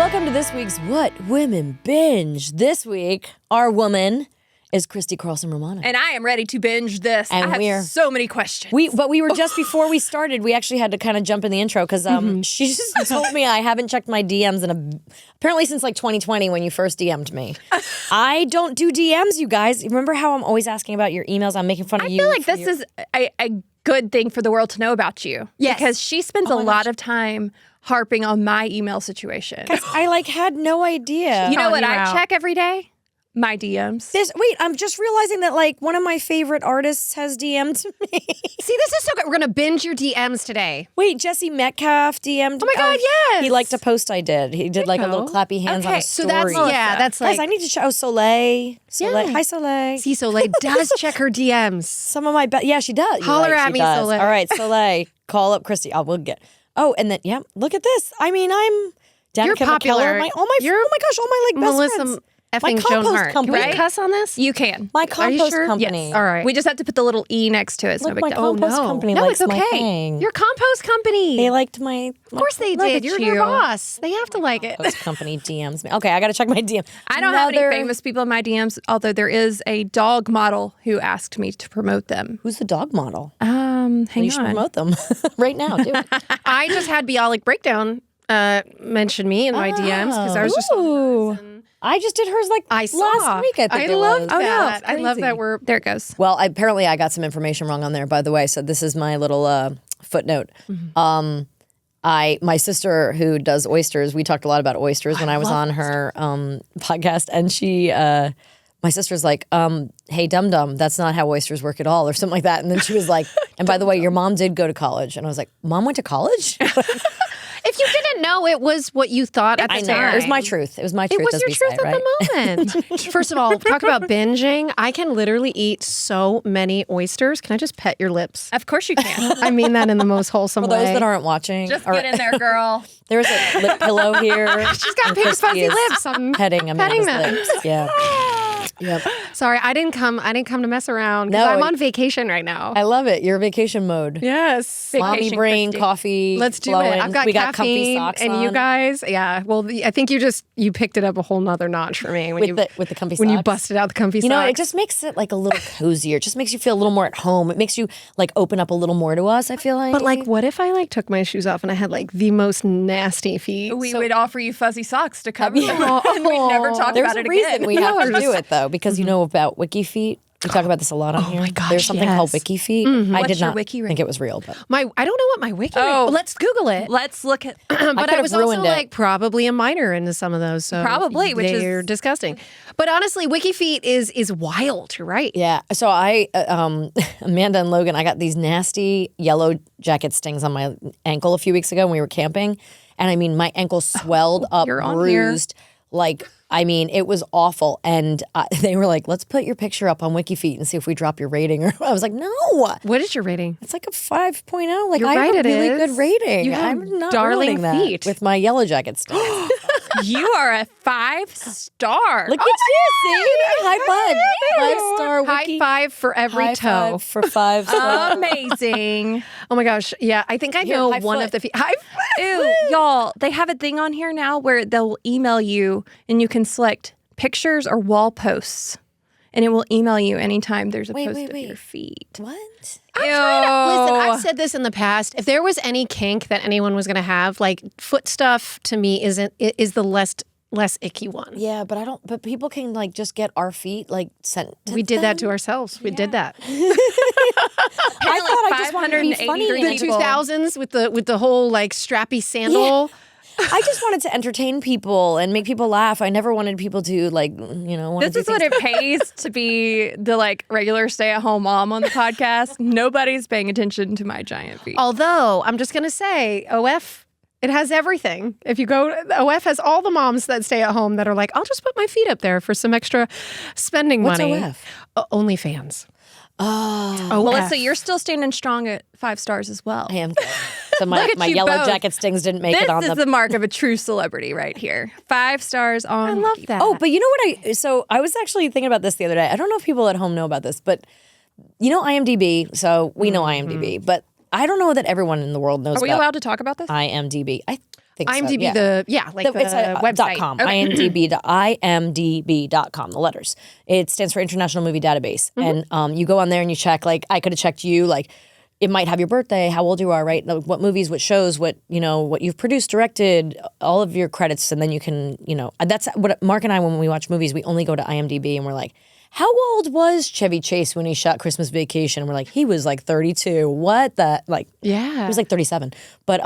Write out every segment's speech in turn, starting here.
welcome to this week's What Women Binge. This week, our woman is Christy Carlson Romano. And I am ready to binge this. And I have so many questions. But we were just before we started, we actually had to kind of jump in the intro because she just told me I haven't checked my DMs apparently since like 2020 when you first DM'd me. I don't do DMs, you guys. Remember how I'm always asking about your emails? I'm making fun of you. I feel like this is a good thing for the world to know about you. Yes. Because she spends a lot of time harping on my email situation. I had no idea. You know what I check every day? My DMs. Wait, I'm just realizing that like one of my favorite artists has DM'd me. See, this is so good. We're going to binge your DMs today. Wait, Jesse Metcalf DM'd. Oh my God, yes. He liked a post I did. He did like a little clappy hands on a story. So that's like... Guys, I need to show Soleil. Yeah. Hi, Soleil. See, Soleil does check her DMs. Some of my yeah, she does. You're Holler right, at she me, does. Soleil. All right, Soleil, call up Christy. We'll get. Oh, and then look at this. I mean, I'm You're Danica popular. McKellar. Oh my gosh, all my like best Melissa friends. effing My Joan compost Hart. company. Can we cuss on this? You can. My compost sure? company. Yes. All right. We just have to put the little E next to it. It's Look, no big my deal. compost company No, likes it's my okay. thing. Your compost company. They liked my. Of course they Look did. at You're you. their boss. They have to like it. Compost company DMs me. Okay, I got to check my DM. I don't have any famous people in my DMs, although there is a dog model who asked me to promote them. Who's the dog model? Hang You should on. promote them right now. Do it. I just had Bialik Breakdown mention me in my DMs because I was just... Ooh. I just did hers like I saw. last week. I think it love was. that. It's I love crazy. that we're... There it goes. Well, apparently I got some information wrong on there, by the way. So this is my little footnote. My sister who does oysters, we talked a lot about oysters when I was on her podcast, and she, my sister's like, hey, dum-dum, that's not how oysters work at all, or something like that. And then she was like, and by the way, your mom did go to college. And I was like, Mom went to college? If you didn't know, it was what you thought at the I know. time. It was my truth. It was my truth. It was as your we truth say, at right? the moment. First of all, talk about binging. I can literally eat so many oysters. Can I just pet your lips? Of course you can. I mean that in the most wholesome For way. those that aren't watching, Just get in there, girl. there's a lip pillow here. She's got and big Christy fuzzy is lips. I'm petting Amanda's them. lips. Yeah. Yep. Sorry, I didn't come to mess around because No, I'm on vacation right now. I love it. You're vacation mode. Yes. Mommy Vacation brain, Christy. coffee. Let's do flowing. it. I've got we got comfy caffeine, socks and you on. guys, yeah. Well, I think you picked it up a whole nother notch for me when with the comfy when you socks. busted out the comfy You know, socks. it just makes it like a little cozier. It just makes you feel a little more at home. It makes you like open up a little more to us, I feel like. But like, what if I like took my shoes off and I had like the most nasty feet? We would offer you fuzzy socks to cover them. And we'd never talk There's about a it reason again. we have to do it though, because you know about wiki feet. We talk about this a lot on here. my gosh, There's something called yes. wiki feet. I What's did your not wiki think it was real, but I don't know what my wiki Oh. is. Let's Google it. Let's look at... But I could've was also ruined it. like probably a minor into some of those. So Probably, which they're is- disgusting. But honestly, wiki feet is wild. You're right. yeah. So I, Amanda and Logan, I got these nasty yellow jacket stings on my ankle a few weeks ago when we were camping. And I mean, my ankle swelled up, you're on here. bruised. Like, I mean, it was awful. And they were like, let's put your picture up on WikiFeet and see if we drop your rating. Or I was like, no. What is your rating? It's like a 5.0. Like, You're I right, have it a really is. good rating. You have I'm not darling ruining that feet. with my yellow jacket stings. You are a 5-star. Look at you, see? High five. 5-star High wiki. five for every High toe. five for 5 stars. Amazing. Oh my gosh. Yeah, I think I Here, know high one foot. of the feet. High five. Ew, y'all, they have a thing on here now where they'll email you and you can select pictures or wall posts. And it will email you anytime there's a Wait, post wait, of wait. your feet. What? Listen, I've said this in the past. If there was any kink that anyone was going to have, like foot stuff to me is the less icky one. Yeah, but I don't. But people can like just get our feet like sent. To We did that them. to ourselves. We did that. I thought I just wanted to be funny. 583 The people. 2000s with the whole like strappy sandal. I just wanted to entertain people and make people laugh. I never wanted people to like, you know. This is what it pays to be the like regular stay-at-home mom on the podcast. Nobody's paying attention to my giant feet. Although I'm just going to say, OF, it has everything. If you go, OF has all the moms that stay at home that are like, I'll just put my feet up there for some extra spending What's money. OF? OnlyFans. Oh, well, let's say you're still standing strong at 5 stars as well. I am. Good. So my, Look at my you yellow both. jacket stings didn't make This it on is the mark of a true celebrity right here. 5 stars on. I love that. Oh, but you know what? So I was actually thinking about this the other day. I don't know if people at home know about this, but you know IMDb. So we know IMDb, but I don't know that everyone in the world knows. Are we about allowed to talk about this? IMDb? think so, IMDb, yeah. like the it's website. .com, Okay. imdb.com, the letters. It stands for International Movie Database. And you go on there and you check, like, I could have checked you, like, it might have your birthday, how old you are, right? What movies, what shows, what you've produced, directed, all of your credits. And then you can, that's what Mark and I, when we watch movies, we only go to IMDb and we're like, how old was Chevy Chase when he shot Christmas Vacation? And we're like, he was like 32. What the, like, Yeah. he was like 37. But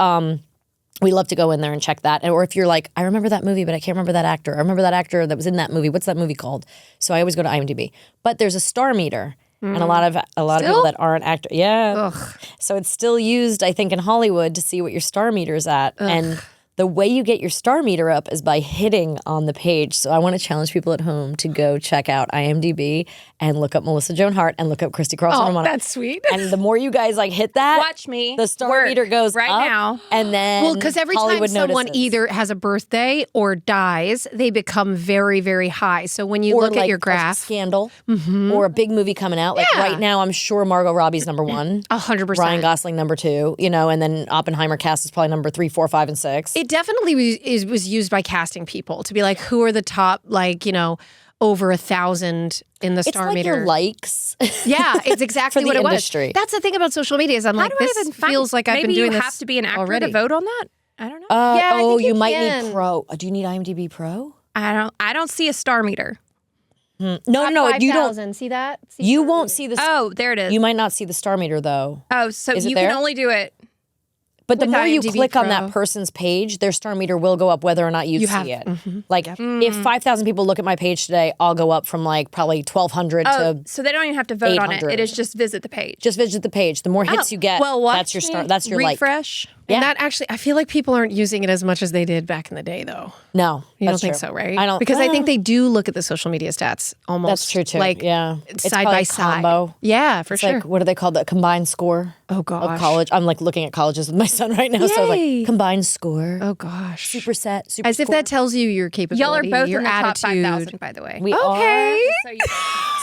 we love to go in there and check that. Or if you're like, I remember that movie, but I can't remember that actor. I remember that actor that was in that movie. What's that movie called? So I always go to IMDb. But there's a star meter. And a lot of people that aren't actors. Yeah. Ugh. So it's still used, I think, in Hollywood to see what your star meter's at. And the way you get your star meter up is by hitting on the page. So I want to challenge people at home to go check out IMDb and look up Melissa Joan Hart and look up Christy Carlson Romano. That's sweet. And the more you guys like hit that, Watch me the star work meter goes right up, now. And then Well, because every Hollywood time someone notices. either has a birthday or dies, they become very, very high. So when you or look like at your a graph, scandal or a big movie coming out. Like Yeah. right now, I'm sure Margot Robbie's number 1. 100%. Ryan Gosling number 2, and then Oppenheimer cast is probably number 3, 4, 5, and 6. It definitely was used by casting people to be like, who are the top, over 1,000 in the It's star like meter. your likes. Yeah, it's exactly For what the it was. industry. That's the thing about social media is I'm How like, do I this even find? feels like I've Maybe been doing you this have to be an actor already. to vote on that. I don't know. Yeah, I think you you might can. need Pro. Do you need IMDb Pro? I don't see a star meter. No, you don't. 5,000. See that? You won't see the. Oh, there it is. You might not see the star meter though. Oh, so Is it you there? can only do it. But the With more you IMDb click on Pro. that person's page, their star meter will go up whether or not you see have- it. Like if 5,000 people look at my page today, I'll go up from like probably 1,200 Oh, to so they don't even have to vote on it. 800. It is just visit the page. just visit the page. The more hits you get, well, watch that's your star. me That's your like. refresh. And that actually, I feel like people aren't using it as much as they did back in the day, though. No, You don't that's think true. so, right? I don't because I think they do look at the social media stats almost. That's true too. Like yeah, It's side probably by a side. combo. Yeah, for It's sure. like what do they call the combined score? Oh Of gosh. college. I'm like looking at colleges with my son right now. So Yay. like combined score, Oh gosh. superset, super As if that tells you your capability, Y'all are both your in the top attitude. 5,000, by the way. we Okay. So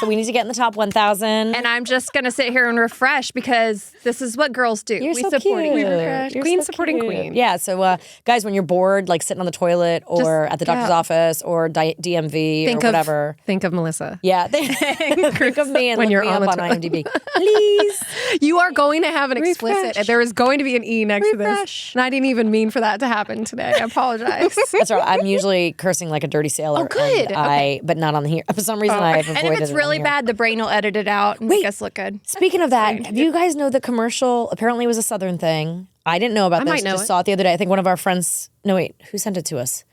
So we need to get in the top 1,000. and I'm just gonna sit here and refresh because this is what girls do. You're we so support cute. each other. You're Queen so supporting cute. queen. Yeah. So guys, when you're bored, like sitting on the toilet or at the doctor's office or DMV or whatever. Think of Melissa. Yeah, think of me and When look you're me on up the on toilet. IMDb, please. You are going to have an explicit. Refresh. There is going to be an E next to this. Refresh. And I didn't even mean for that to happen today. I apologize. That's right. I'm usually cursing like a dirty sailor. Oh, good. and but not on the here. For some reason, I have avoided And if it's it on really here. bad, the brain will edit it out and make us look good. Speaking of that, have you guys know the commercial? Apparently, it was a Southern thing. I didn't know about I this. might know Just it. saw it the other day. I think one of our friends. No, wait, who sent it to us?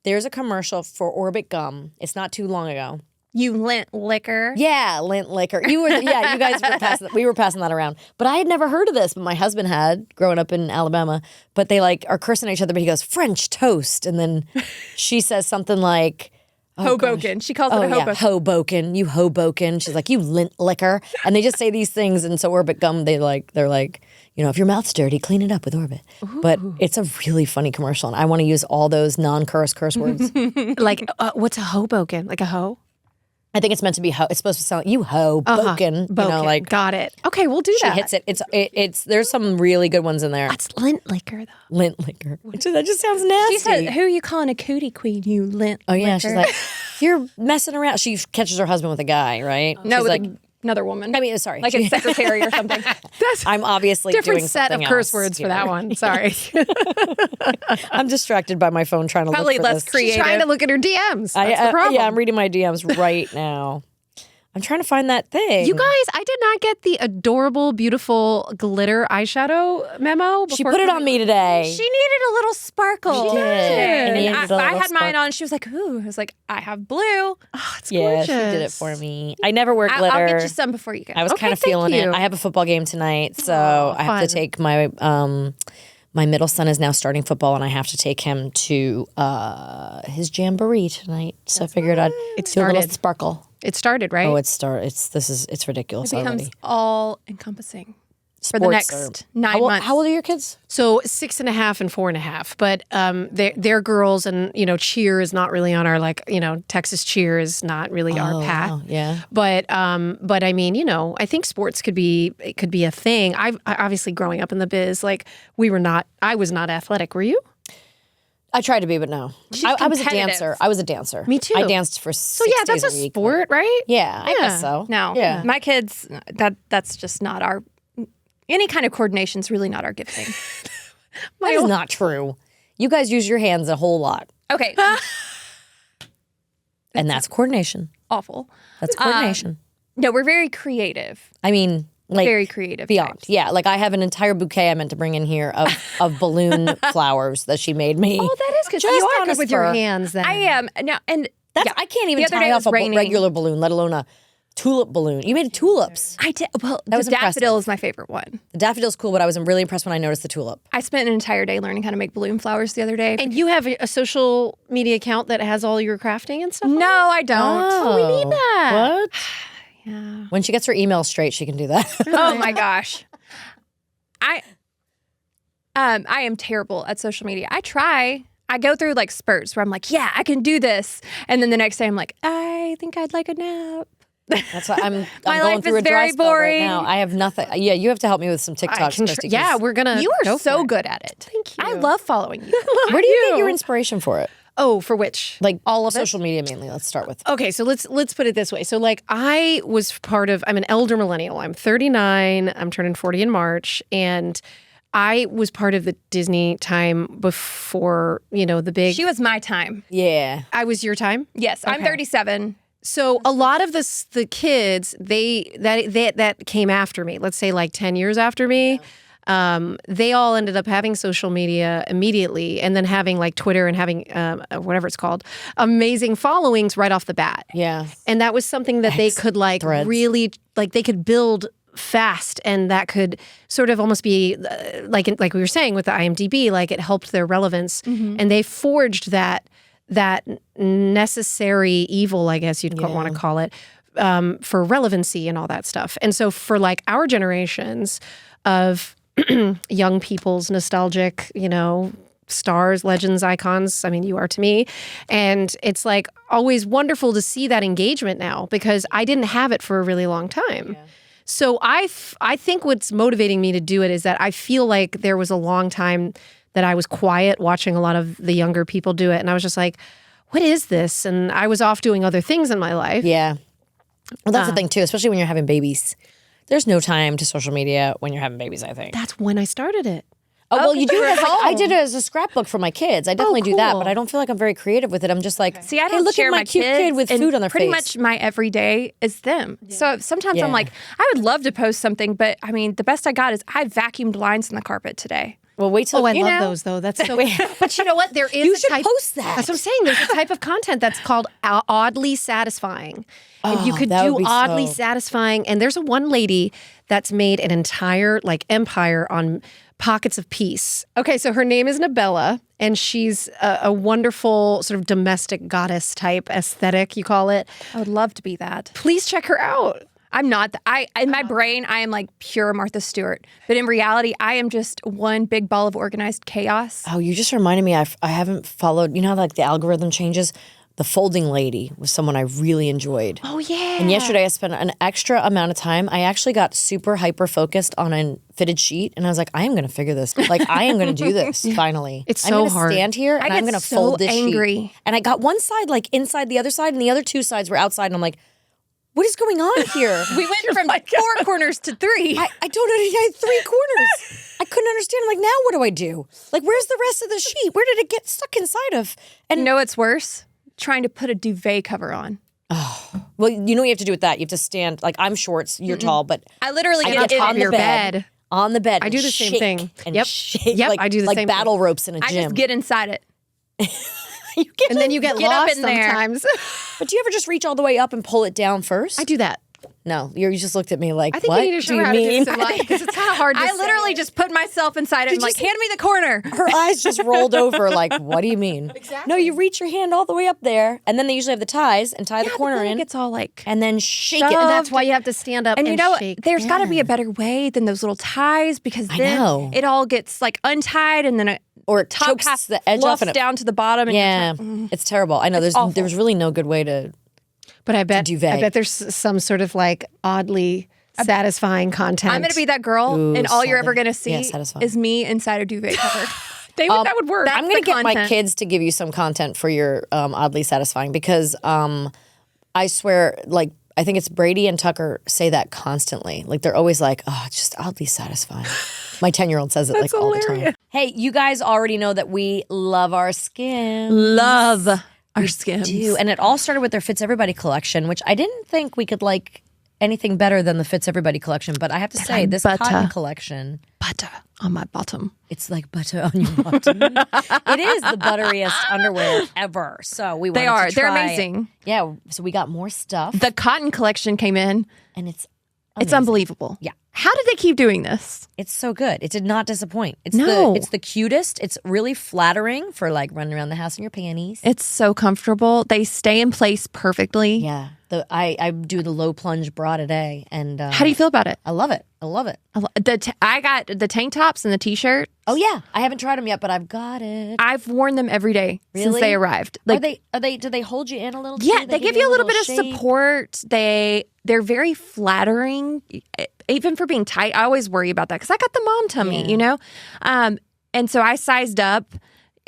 There's a commercial for Orbit gum. It's not too long ago. You lint liquor. Yeah, lint liquor. You guys were passing. We were passing that around. But I had never heard of this. But my husband had growing up in Alabama. But they like are cursing at each other. But he goes French toast, and then she says something like. Hoboken. She calls it a Hoboken. Yeah, Hoboken. You Hoboken. She's like, you lint liquor. And they just say these things. And so Orbit gum, they're like, if your mouth's dirty, clean it up with Orbit. But it's a really funny commercial. And I want to use all those curse words. Like, what's a Hoboken? Like a hoe? I think it's meant to be, it's supposed to sound like, you Hoboken. Boken. Got it. Okay, we'll do she that. hits it. It's there's some really good ones in there. That's lint liquor, though. Lint liquor. That just sounds nasty. She said, "Who are you calling a cootie queen? You lint." Oh yeah, liquor." she's like, you're messing around. She catches her husband with a guy, right? no, she's with like, another woman. I mean, sorry, like a secretary or something. That's I'm obviously different doing set of something curse else words for here. that one. Sorry. I'm distracted by my phone trying to Probably look for less this. creative. Trying to look at her DMs. That's the problem. Yeah, I'm reading my DMs right now. I'm trying to find that thing. You guys, I did not get the adorable, beautiful glitter eyeshadow memo. she before put it coming- on me today. She needed a little sparkle. She did. And It needed a I little had mine sparkle. on. She was like, "Ooh." I was like, "I have blue. Oh, it's yeah, gorgeous. she did it for me. I never wear glitter. I'll get you some before you go." I was Okay, kind of thank feeling you. it. I have a football game tonight, so I have to fun. take my my middle son is now starting football, and I have to take him to his jamboree tonight. So I figured I'd It do a little started. sparkle. It started, right? Oh, it's ridiculous It becomes already. all encompassing for the Sports next are- 9 months. How old are your kids? So 6.5 and 4.5, but they're girls, and cheer is not really on our Texas cheer is not really our path. Wow, yeah. But I mean, I think sports could be a thing. I obviously growing up in the biz, I was not athletic. Were you? I tried to be, but no. I was a dancer. I was a dancer. Me too. I danced for 6 that's days a a week. sport, right? Yeah, I guess so. No, Yeah. my kids, that's just not our, any kind of coordination is really not our gifting. That is not true. You guys use your hands a whole lot. Okay. And that's coordination. Awful. That's coordination. No, we're very creative. I mean, like Very creative. beyond. types. Yeah, like I have an entire bouquet I meant to bring in here of balloon flowers that she made me. Oh, that is good. So Just you are on a good with your spur. hands then. I am. No, and That's yeah. I can't even The other tie day it off was a raining. regular balloon, let alone a tulip balloon. You made tulips. I did. Well, was the daffodil impressive. is my favorite one. The daffodil's cool, but I was really impressed when I noticed the tulip. I spent an entire day learning how to make balloon flowers the other day. And you have a social media account that has all your crafting and stuff? No, I don't. we need that. What? Yeah. When she gets her email straight, she can do that. Oh my gosh. I am terrible at social media. I try. I go through like spurts where I'm like, yeah, I can do this. And then the next day I'm like, I think I'd like a nap. That's why I'm My going life through is a dry very spell right boring. now. I have nothing. Yeah, you have to help me with some TikToks, Christy. Yeah, we're going to You are go so for it. good at it. Thank you. I love following you. Where do you get your inspiration for it? Oh, for which? Like All of it? social media mainly. Let's start with. Okay, so let's put it this way. So like I was I'm an elder millennial. I'm 39. I'm turning 40 in March, and I was part of the Disney time before, the big. She was my time. Yeah. I was your time. Yes, I'm 37. So a lot of the kids that came after me. Let's say like 10 years after me. They all ended up having social media immediately, and then having like Twitter and having whatever it's called, amazing followings right off the bat. Yeah. And that was something that they could like Threads. really like they could build fast, and that could sort of almost be like we were saying with the IMDb, like it helped their relevance, and they forged that necessary evil, I guess you'd want to call it, for relevancy and all that stuff. And so for like our generations of young people's nostalgic, stars, legends, icons. I mean, you are to me. And it's like always wonderful to see that engagement now, because I didn't have it for a really long time. Yeah. So I think what's motivating me to do it is that I feel like there was a long time that I was quiet watching a lot of the younger people do it. And I was just like, what is this? And I was off doing other things in my life. Yeah. Well, that's the thing too, especially when you're having babies. There's no time to social media when you're having babies, I think. That's when I started it. Oh, well, you do it as like, I home. did it as a scrapbook for my kids. I definitely do that, cool. but I don't feel like I'm very creative with it. I'm just like, See, I hey, don't look share at my my cute kids, kid with and food on their pretty face. much my everyday is them. So sometimes Yeah. I'm like, I would love to post something, but I mean, the best I got is I vacuumed lines in the carpet today. Well, wait till Oh, I you love know. those though. That's so. But you know what? There is You a should type, post that. That's what I'm saying. There's a type of content that's called oddly satisfying, and you could that would do be oddly so- satisfying. And there's one lady that's made an entire like empire on pockets of peace. Okay, so her name is Nabella, and she's a wonderful sort of domestic goddess type aesthetic, you call it. I would love to be that. Please check her out. I'm not. In my brain, I am like pure Martha Stewart, but in reality, I am just one big ball of organized chaos. Oh, you just reminded me. I haven't followed. You know how like the algorithm changes. The Folding Lady was someone I really enjoyed. Oh yeah. And yesterday I spent an extra amount of time. I actually got super hyper focused on a fitted sheet, and I was like, I am going to figure this. Like, I am going to do this finally. It's I'm so gonna hard. stand here and I I'm get going to so fold this angry. sheet. And I got one side like inside the other side, and the other two sides were outside. And I'm like, what is going on here? We went from 4 corners to 3. I don't know. I had 3 corners. I couldn't understand. I'm like, now what do I do? Like, where's the rest of the sheet? Where did it get stuck inside of? And You know what's worse? Trying to put a duvet cover on. well, you know what you have to do with that? You have to stand. Like, I'm short, you're tall, but I literally I get get in on the your bed. bed. On the bed. I do and the same shake thing. And Yep. shake. Yep, Like, I do the like same battle ropes in a I gym. just get inside it. You get And then you get Get up lost in there. sometimes. But do you ever just reach all the way up and pull it down first? I do that. No, you just looked at me like, I think what you need to do show you her how to do mean? this in life, because it's kind of hard to I say. literally just put myself inside it and like, hand me the corner. Her eyes just rolled over like, what do you mean? Exactly. No, you reach your hand all the way up there, and then they usually have the ties and tie the corner Then it in, gets all like, and then shake it. And And that's why you have to stand up and, and you know, shake. there's got to be a better way than those little ties, because then know. it all gets like untied, and then it or it top chokes half the edge off fluffs and it, down to the bottom. And yeah, it's terrible. I know there's really no good way to. But I bet duvet. there's some sort of like oddly satisfying content. I'm going to be that girl, Ooh, and all you're sati- ever going to see yeah, satisfying. is me inside a duvet cover. That would work. I'm going to get my content. kids to give you some content for your oddly satisfying because I swear, like, I think it's Brady and Tucker say that constantly. Like, they're always like, oh, it's just oddly satisfying. My 10-year-old says it like all the time. Hey, you guys already know that we love our SKIMS. Love our SKIMS. Do. And it all started with their Fits Everybody collection, which I didn't think we could like anything better than the Fits Everybody collection. But I have to say, this cotton collection. Butter on my bottom. It's like butter on your bottom. It is the butteriest underwear ever. So we wanted to try. They're amazing. Yeah. So we got more stuff. The cotton collection came in. And it's unbelievable. Yeah. How did they keep doing this? It's so good. It did not disappoint. It's the cutest. It's really flattering for like running around the house in your panties. It's so comfortable. They stay in place perfectly. Yeah. I do the low plunge bra today. And How do you feel about it? I love it. I love it. I got the tank tops and the t-shirt. Oh yeah. I haven't tried them yet, but I've got it. I've worn them every day since they arrived. Like, do they hold you in a little? Yeah, too? they give you a little bit of shape? support. They're very flattering, even for being tight. I always worry about that because I got the mom tummy, you know? And so I sized up.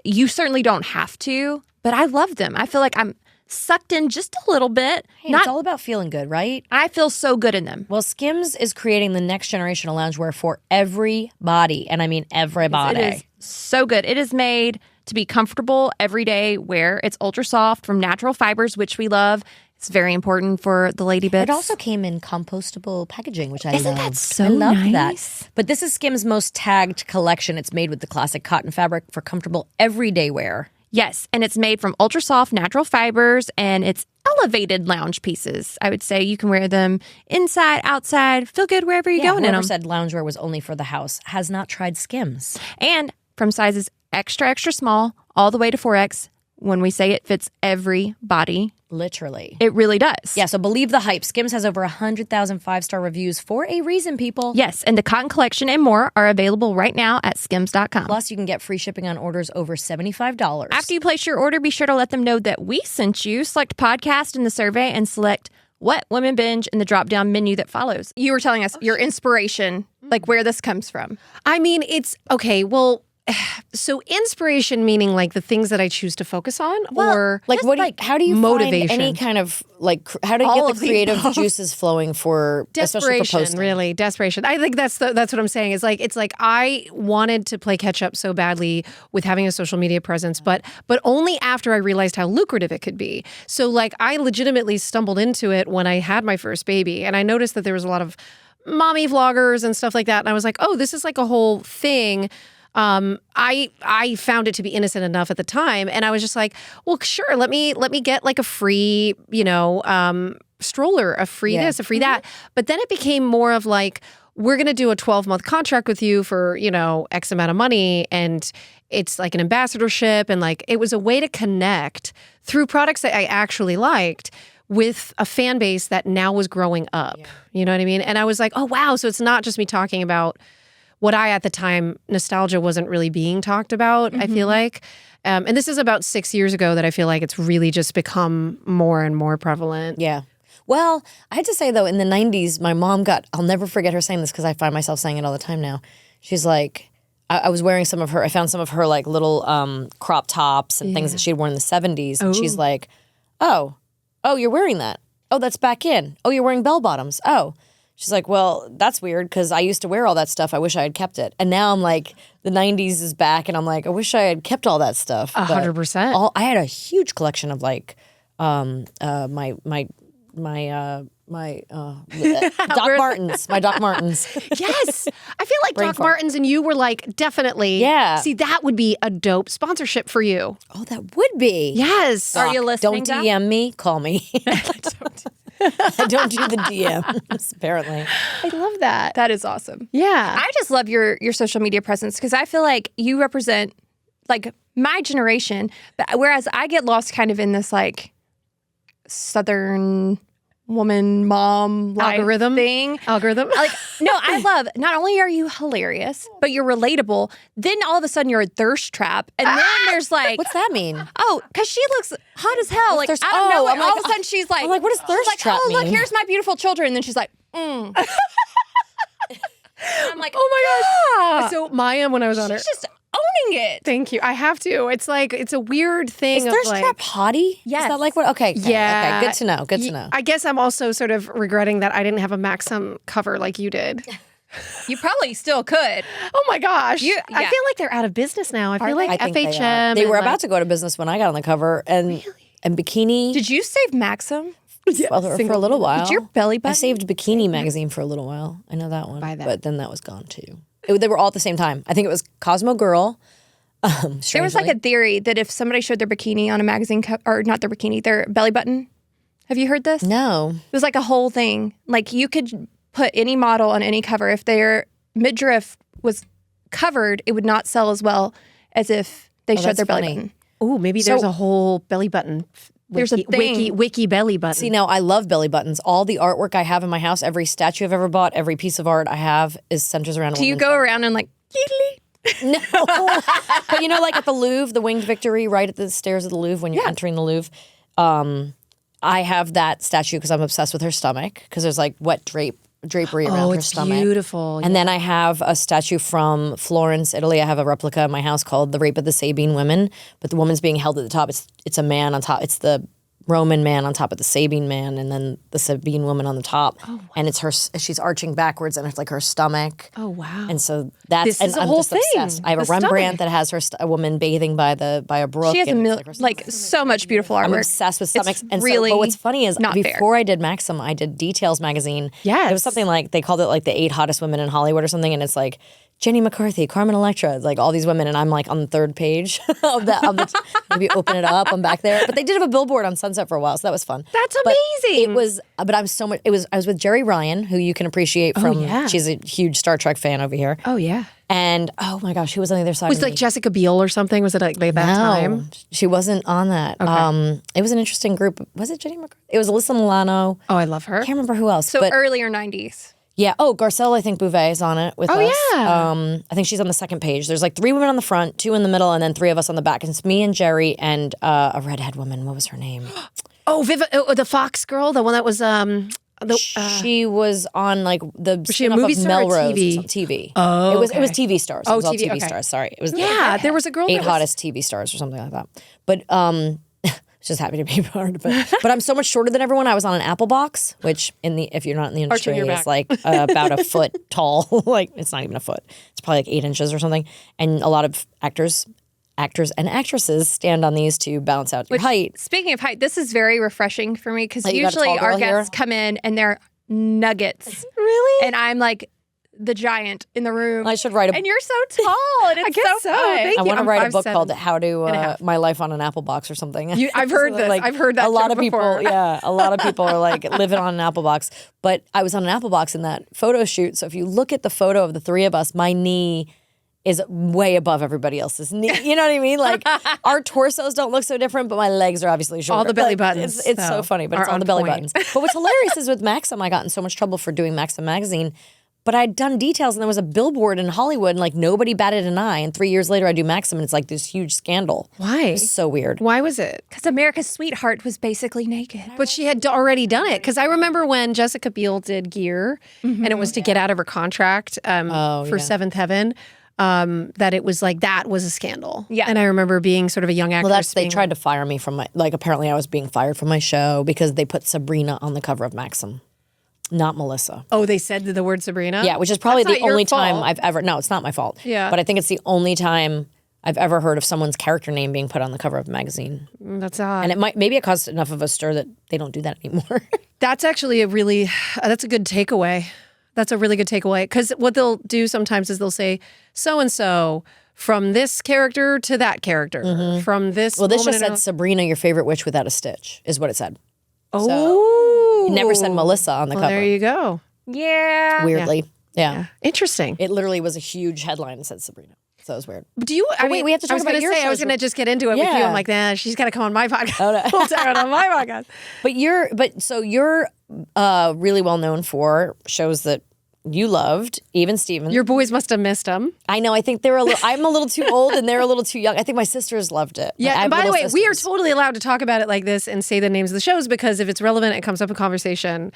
You certainly don't have to, but I love them. I feel like I'm sucked in just a little bit. Hey, it's all about feeling good, right? I feel so good in them. Well, SKIMS is creating the next generation of loungewear for everybody, and I mean everybody. It is so good. It is made to be comfortable everyday wear. It's ultra soft from natural fibers, which we love. It's very important for the lady bits. It also came in compostable packaging, which I love. Isn't that so I love nice? that. But this is SKIMS' most tagged collection. It's made with the classic cotton fabric for comfortable everyday wear. Yes, and it's made from ultra soft natural fibers, and it's elevated lounge pieces. I would say you can wear them inside, outside, feel good wherever you're going in them. Whoever said loungewear was only for the house has not tried SKIMS. And from sizes extra, extra small all the way to 4X, when we say it fits every body. Literally. It really does. Yeah, so believe the hype. SKIMS has over 100,000 5-star reviews for a reason, people. Yes, and the cotton collection and more are available right now at skims.com. Plus, you can get free shipping on orders over $75. After you place your order, be sure to let them know that we sent you. Select podcast in the survey and select What Women Binge in the drop-down menu that follows. You were telling us your inspiration, like where this comes from. I mean, it's okay. Well, so inspiration meaning like the things that I choose to focus on, or like how do you motivation? Find any kind of like how do you get the creative juices flowing for especially for posting? Really, desperation. I think that's what I'm saying. It's like I wanted to play catch up so badly with having a social media presence, but only after I realized how lucrative it could be. So like I legitimately stumbled into it when I had my first baby, and I noticed that there was a lot of mommy vloggers and stuff like that, and I was like, oh, this is like a whole thing. I found it to be innocent enough at the time, and I was just like, well, sure, let me get like a free, stroller, a free this, a free that. But then it became more of like, we're going to do a 12-month contract with you for, X amount of money, and it's like an ambassadorship, and like it was a way to connect through products that I actually liked with a fan base that now was growing up. Yeah. You know what I mean? And I was like, oh wow, so it's not just me talking about what I, at the time, nostalgia wasn't really being talked about, I feel like. And this is about 6 years ago that I feel like it's really just become more and more prevalent. Yeah. Well, I had to say, though, in the 90s, my mom I'll never forget her saying this because I find myself saying it all the time now. She's like, I was wearing I found some of her like little crop tops and things that she had worn in the 70s. And she's like, oh, you're wearing that. Oh, that's back in. Oh, you're wearing bell bottoms. Oh. She's like, well, that's weird because I used to wear all that stuff. I wish I had kept it. And now I'm like, the 90s is back, and I'm like, I wish I had kept all that stuff. 100%. I had a huge collection of like my Doc Martens. My Doc Martens. Yes. I feel like Doc Martens and you were like, definitely. Yeah. See, that would be a dope sponsorship for you. Oh, that would be. Yes. Doc, are you listening? Don't DM me. Call me. I don't do the DMs, apparently. I love that. That is awesome. Yeah. I just love your social media presence because I feel like you represent like my generation, but whereas I get lost kind of in this like Southern woman mom algorithm thing. Algorithm. Like, no, I love, not only are you hilarious, but you're relatable. Then all of a sudden you're a thirst trap. And then there's like, What's that mean? oh, because she looks hot as hell. Like, I don't know. I'm All like, of a sudden she's like, I'm like, what does thirst trap oh, mean? look, here's my beautiful children. And then she's like, I'm like, oh my gosh. So Maya, when I was on her. she's just owning it. Thank you. I have to. It's like, it's a weird thing. Is Thirst Trap hottie? Yes. Is that like what? Okay. Yeah. Okay. Good to know. Good to know. I guess I'm also sort of regretting that I didn't have a Maxim cover like you did. You probably still could. Oh my gosh. I Yeah. feel like they're out of business now. I feel like I think FHM. they were and, about to go to business when I got on the cover, and bikini. Did you save Maxim? Well, for a little while. Did your belly button? I saved Bikini magazine for a little while. I know that one. Buy that. But then that was gone too. They were all at the same time. I think it was Cosmo Girl. There was like a theory that if somebody showed their bikini on a magazine or not their bikini, their belly button. Have you heard this? No. It was like a whole thing. Like you could put any model on any cover. If their midriff was covered, it would not sell as well as if they showed that's their belly funny. button. Ooh, maybe there's a whole belly button. There's a thing. Wiki belly button. See, now I love belly buttons. All the artwork I have in my house, every statue I've ever bought, every piece of art I have is centers around a Do you woman's go belly. around and like, No. But you know, like at the Louvre, the Winged Victory, right at the stairs of the Louvre when you're entering the Louvre, I have that statue because I'm obsessed with her stomach because there's like wet drapery around her it's stomach. beautiful. And then I have a statue from Florence, Italy. I have a replica in my house called The Rape of the Sabine Women, but the woman's being held at the top. It's a man on top. It's the Roman man on top of the Sabine man, and then the Sabine woman on the top. Oh, wow. And it's her. She's arching backwards, and it's like her stomach. Oh wow! And so that's This is a I'm whole just thing, obsessed. I have a the Rembrandt stomach. that has a woman bathing by a brook. she has and it's like her so much beautiful artwork. I'm obsessed with stomachs. It's And really but what's funny is not before fair. I did Maxim, I did Details magazine. Yes. It was something like, they called it like the 8 hottest women in Hollywood or something. And it's like Jenny McCarthy, Carmen Electra, like all these women. And I'm like on the 3rd page of the maybe open it up. I'm back there. But they did have a billboard on Sunset for a while. So that was fun. That's But amazing. it was, but I was with Jerry Ryan, who you can appreciate from, yeah. she's a huge Star Trek fan over here. Oh yeah. And oh my gosh, who was on the other side Was of it like me? Jessica Biel or something? Was it like that time? She wasn't on that. It was an interesting group. Was it Jenny McCarthy? It was Alyssa Milano. Oh, I love her. I can't remember who else. so but earlier 90s. yeah. Oh, Garcelle, I think Bouvet is on it with us. yeah. I think she's on the 2nd page. There's like 3 women on the front, 2 in the middle, and then 3 of us on the back. And it's me and Jerry and a redhead woman. What was her name? Oh, the Fox girl, the one that was She was on like the she a spin-off movie of star or Melrose. TV? TV. Oh, it was okay. TV stars. It Oh, was all TV, TV okay. stars. Sorry, it was yeah, there was a girl 8 that was, hottest TV stars or something like that. But just happy to be part of it. But I'm so much shorter than everyone. I was on an Apple box, which if you're not in the industry, your is back. like about a foot tall. Like it's not even a foot. It's probably like 8 inches or something. And a lot of actors and actresses stand on these to balance out your height. Speaking of height, this is very refreshing for me because Oh, you got a usually tall girl our here? guests come in and they're nuggets. really. And I'm like the giant in the room. I should write a. And you're so tall. And it's guess so. fun. Thank I you. want to I'm write a book 5'7" called "How to and a half. My Life on an Apple Box" or something. I've heard this. I've heard that a lot joke of people. before. Yeah, a lot of people are like living on an Apple Box. But I was on an Apple Box in that photo shoot. So if you look at the photo of the 3 of us, my knee is way above everybody else's knee. You know what I mean? Like our torsos don't look so different, but my legs are obviously shorter. All the belly Like, buttons, It's so though, funny, but are it's all on the belly point. buttons. But what's hilarious is with Maxim, I got in so much trouble for doing Maxim magazine. But I'd done Details, and there was a billboard in Hollywood, and like nobody batted an eye. And 3 years later, I do Maxim, and it's like this huge scandal. Why? It's so weird. Why was it? Because America's Sweetheart was basically naked. But she had already done it. Because I remember when Jessica Biel did Gear, and it was to get out of her contract for Seventh Heaven, that it was like, that was a scandal. Yeah. And I remember being sort of a young actress. Well, they being tried to fire me from my, like apparently I was being fired from my show because they put Sabrina on the cover of Maxim, not Melissa. Oh, they said the word Sabrina? Yeah, which is probably That's the not your only time fault. I've ever, no, it's not my fault. Yeah. But I think it's the only time I've ever heard of someone's character name being put on the cover of a magazine. That's odd. And maybe it caused enough of a stir that they don't do that anymore. That's actually that's a good takeaway. That's a really good takeaway. Because what they'll do sometimes is they'll say, so-and-so, from this character to that character, from this Well, this moment just in said a- Sabrina, your favorite witch without a stitch, is what it said. Oh. It never said Melissa on the Well, cover. there you go. Yeah. Weirdly. Yeah. Interesting. It literally was a huge headline that said Sabrina. So it was weird. Do you? I wait, mean, we have to talk I was about gonna your say I was shows. going to just get into it with you. Yeah. I'm like, nah, she's got to come on my podcast. Oh, no. We'll talk about it on my podcast. But you're really well known for shows that you loved, even Stevens. Your boys must have missed them. I know. I think they're I'm a little too old and they're a little too young. I think my sisters loved it. Yeah, I have and by the little way, we are sisters. totally allowed to talk about it like this and say the names of the shows because if it's relevant, it comes up in conversation.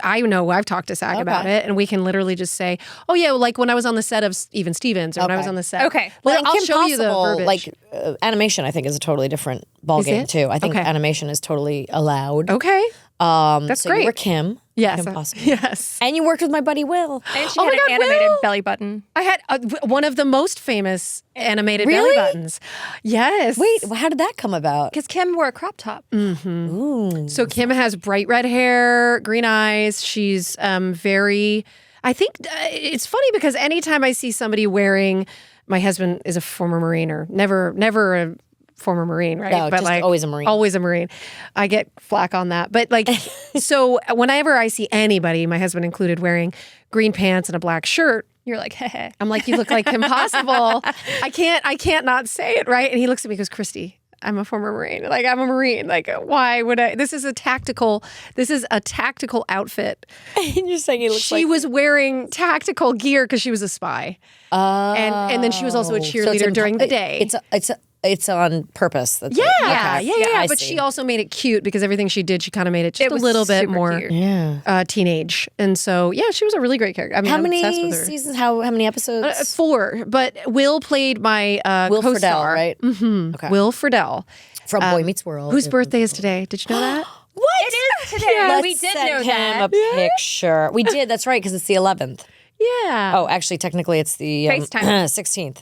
I know I've talked to Zach about it, and we can literally just say, "Oh yeah, like when I was on the set of Even Stevens, or when I was on the set." Okay. Well, I'll Kim show you the Possible, verbiage. like animation, I think is a totally different ballgame it? too. I think Okay. animation is totally allowed. Okay, that's so great. You were Kim. Yes, Kim Possible. yes. And you worked with my buddy Will. And she Oh had my an God, animated Will! belly button. I had one of the most famous animated Really? belly buttons. Yes. Wait, how did that come about? Because Kim wore a crop top. So Kim has bright red hair, green eyes. She's very. I think it's funny because anytime I see somebody wearing, my husband is a former Marine, or never a former Marine, right? No, just always a Marine. Always a Marine. I get flack on that, but like, so whenever I see anybody, my husband included, wearing green pants and a black shirt, You're like, heh. I'm like, you look like Kim Possible. I can't not say it, right? And he looks at me and goes, Christy, I'm a former Marine. Like, I'm a Marine. Like, why would I? This is a tactical outfit. And you're saying he looks She was wearing tactical gear because she was a spy. And then she was also a cheerleader during the day. It's on purpose. That's Yeah, okay. yeah. I But see. she also made it cute because everything she did, she kind of made it just It a was little bit super more cute. teenage. And so, yeah, she was a really great character. I mean, How I'm obsessed many with her. seasons? How many episodes? 4, but Will played my Will co-star. Friedle, right? Mm-hmm. Okay. Will Friedle. From Boy Meets World. Whose birthday is today? Did you know that? What? It is today. Let's We did send know him that. a picture. We did. That's right, because it's the 11th. Yeah. Oh, actually, technically, it's the FaceTime. 16th.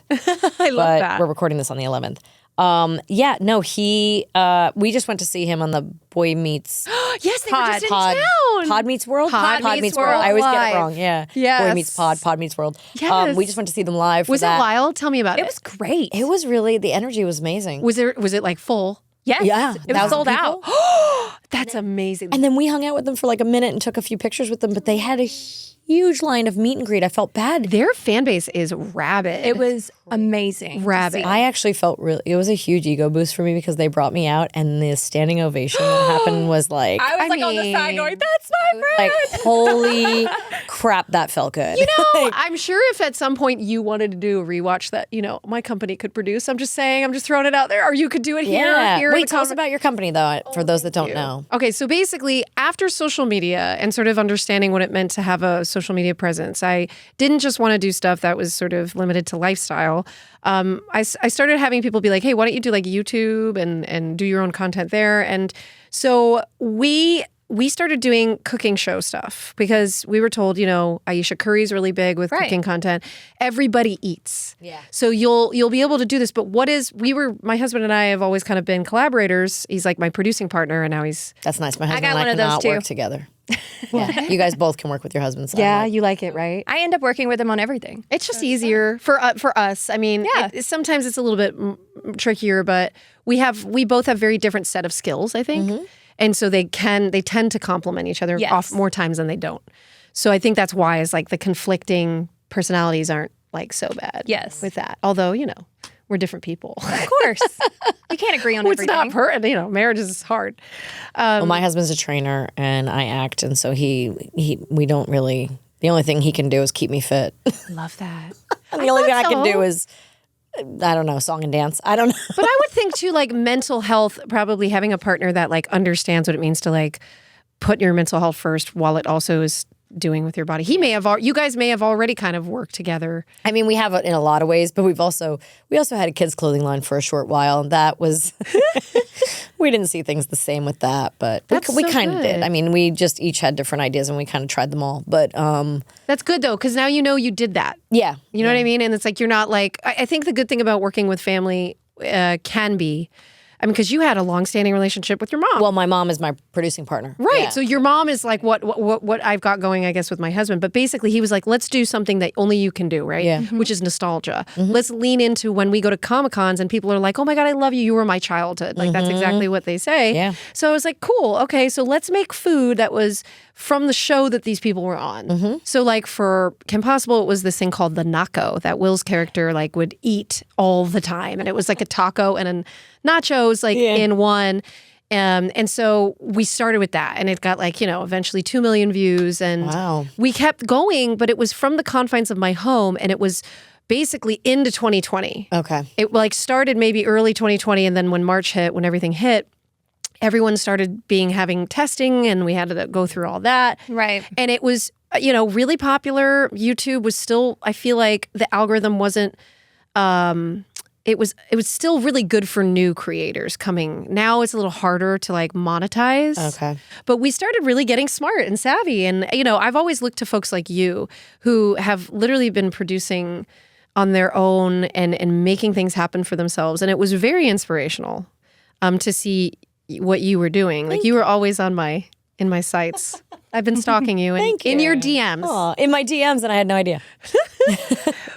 I love But that. we're recording this on the 11th. Yeah, no, he. We just went to see him on the Boy Meets Yes, they were just in Pod. town. Pod Meets World. Pod Meets World I always get live. it wrong. Yeah. Yes. Boy Meets Pod Meets World. Yes. We just went to see them live. Was for that. it wild? Tell me about it. It was great. It was really, the energy was amazing. Was it like full? Yes. Yeah, It was 1,000 sold people. out. That's amazing. And then we hung out with them for like a minute and took a few pictures with them, but they had a huge line of meet and greet. I felt bad. Their fan base is rabid. It was amazing. to Rabid. see. I actually felt it was a huge ego boost for me because they brought me out and the standing ovation that happened was like, I was I on the side mean, going, that's my friend. like, holy crap, that felt good. You know, I'm sure if at some point you wanted to do a rewatch that, my company could produce, I'm just throwing it out there, or you could do it here. yeah. Here in Wait, the tell us about your company though, for those that don't know. Okay, so basically, after social media and sort of understanding what it meant to have a social media presence, I didn't just want to do stuff that was sort of limited to lifestyle. I started having people be like, hey, why don't you do like YouTube and do your own content there? And so we started doing cooking show stuff because we were told, Aisha Curry's really big with Right. cooking content. Everybody eats. Yeah. So you'll be able to do this. But my husband and I have always kind of been collaborators. He's like my producing partner, and now he's. That's nice. My husband got and one I of those cannot too. work together. Yeah. You guys both can work with your husbands. Yeah, you like it, right? I end up working with him on everything. It's just easier for us. I mean, Yeah. sometimes it's a little bit trickier, but we both have very different set of skills, I think, and so they tend to complement each other Yes. more times than they don't. So I think that's why it's like the conflicting personalities aren't like so bad. Yes. with that. Although we're different people. Of course. You can't agree on It's everything. not marriage is hard. Well, my husband's a trainer and I act, and so we don't really. The only thing he can do is keep me fit. Love that. And the only thing I can so. do is, I don't know, song and dance. I don't know. But I would think too, like mental health, probably having a partner that like understands what it means to like put your mental health first while it also is doing with your body. You guys may have already kind of worked together. I mean, we have it in a lot of ways, but we also had a kids' clothing line for a short while, and that was we didn't see things the same with that, but we so kind of did. good. I mean, we just each had different ideas, and we kind of tried them all. But That's good though, because now you did that. yeah, You know what I mean? And it's like you're not like, I think the good thing about working with family can be, I mean, because you had a long-standing relationship with your mom. well, my mom is my producing partner, Right. Yeah. So your mom is like what I've got going, I guess, with my husband. But basically, he was like, let's do something that only you can do, right? Yeah. Which is nostalgia. Let's lean into when we go to Comic-Cons and people are like, oh my God, I love you. You were my childhood. Like, that's exactly what they say. Yeah. So I was like, cool. Okay. So let's make food that was from the show that these people were on. So like for Kim Possible, it was this thing called the nacho that Will's character like would eat all the time. And it was like a taco and a nachos like in one. And so we started with that, and it got like, eventually 2 million views, and Wow. we kept going, but it was from the confines of my home, and it was basically into 2020. Okay. It like started maybe early 2020, and then when March hit, when everything hit, everyone started having testing, and we had to go through all that. Right. And it was, really popular. YouTube was still, I feel like the algorithm wasn't, it was still really good for new creators coming. Now it's a little harder to like monetize. Okay. But we started really getting smart and savvy. And, I've always looked to folks like you who have literally been producing on their own and making things happen for themselves. And it was very inspirational to see what you were doing. Like you were always in my sights. I've been stalking you in your DMs. Aw, in my DMs, and I had no idea.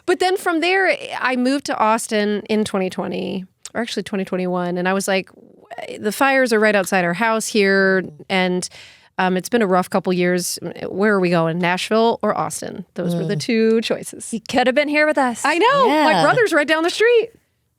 But then from there, I moved to Austin in 2020, or actually 2021. And I was like, the fires are right outside our house here. And it's been a rough couple years. Where are we going? Nashville or Austin? Those were the two choices. You could have been here with us. I know. Yeah. My brother's right down the street.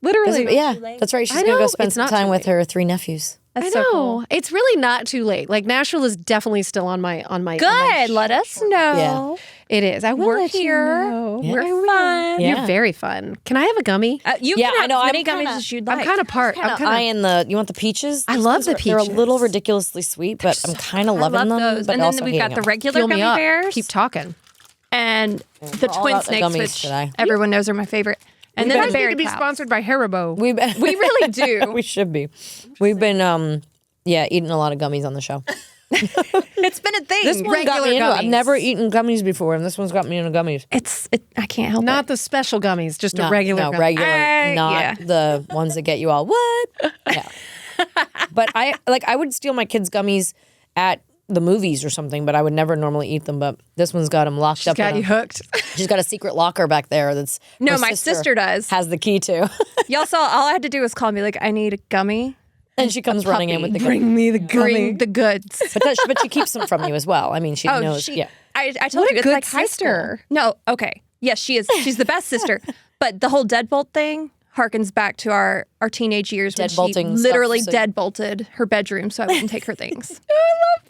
Literally. Yeah, that's right. She's I going to go know, spend it's some not time too with her 3 nephews. I That's know. so cool. It's really not too late. Like Nashville is definitely still on my Good. Let us know. It is. I will We're let here. you know. Yeah. We're fun. Yeah. You're very fun. Can I have a gummy? You Yeah, can have I know, as I'm many gummies kinda- as you'd like. I'm kind of part. I'm kind of. eyeing the. You want the peaches? I These love ones the They're a little peaches. ridiculously sweet, but I'm kind of I loving love them. those. But And then also we've got hating the them. regular Fill me gummy up. bears Keep talking. and the we're all twin about the snakes, gummies which today. everyone knows are my favorite. And then the berry to be clouds. sponsored by Haribo. We really do. we should be. We've been eating a lot of gummies on the show. It's been a thing. This one got me into it. I've gummies. never eaten gummies before, and this one's got me into gummies. I can't help Not it. the special gummies, just a No, regular no, gummy. regular, not yeah. the ones that get you all what? Yeah. But I would steal my kids' gummies at the movies or something, but I would never normally eat them. But this one's got them locked up. Got you hooked. She's got a secret locker back there. That's No, her my sister does. has the key to, Y'all saw, all I had to do was call me like, I need a gummy. and she comes running in with the gummy. me the Bring the goods. But she keeps them from you as well. I mean, she knows. Yeah. I told What you a it's good like high sister. school. No, okay. Yes, she is. She's the best sister. But the whole deadbolt thing harkens back to our teenage years when she Deadbolting literally stuff, so- deadbolted her bedroom so I wouldn't take her things.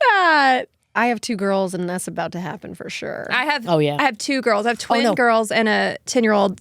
that. I have 2 girls, and that's about to happen for sure. I have. Oh, yeah. I have 2 girls. I have twin no. girls and a 10-year-old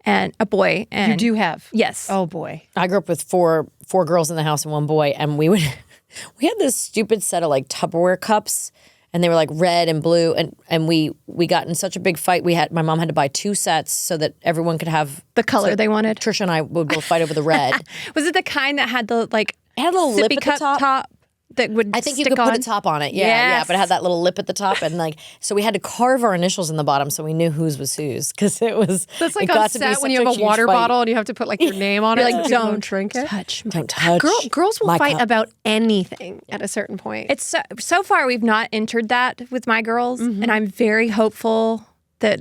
and a boy. And you do have. Yes. Oh boy. I grew up with four girls in the house and 1 boy, and we had this stupid set of like Tupperware cups, and they were like red and blue, and we got in such a big fight. My mom had to buy 2 sets so that everyone could have The color they wanted. Trisha and I would both fight over the red. Was it the kind that had the like It had a little lip sippy at the cup top. that would I think you stick could put on? a top on it. Yeah, Yes. but it had that little lip at the top, and like so we had to carve our initials in the bottom so we knew whose was whose because it was. That's like it on got to be set when such you have a huge water fight. bottle and you have to put like your name on it. You're like, so people don't drink it. touch. Don't touch. Girls will my fight cup. about anything at a certain point. It's so far we've not entered that with my girls, and I'm very hopeful that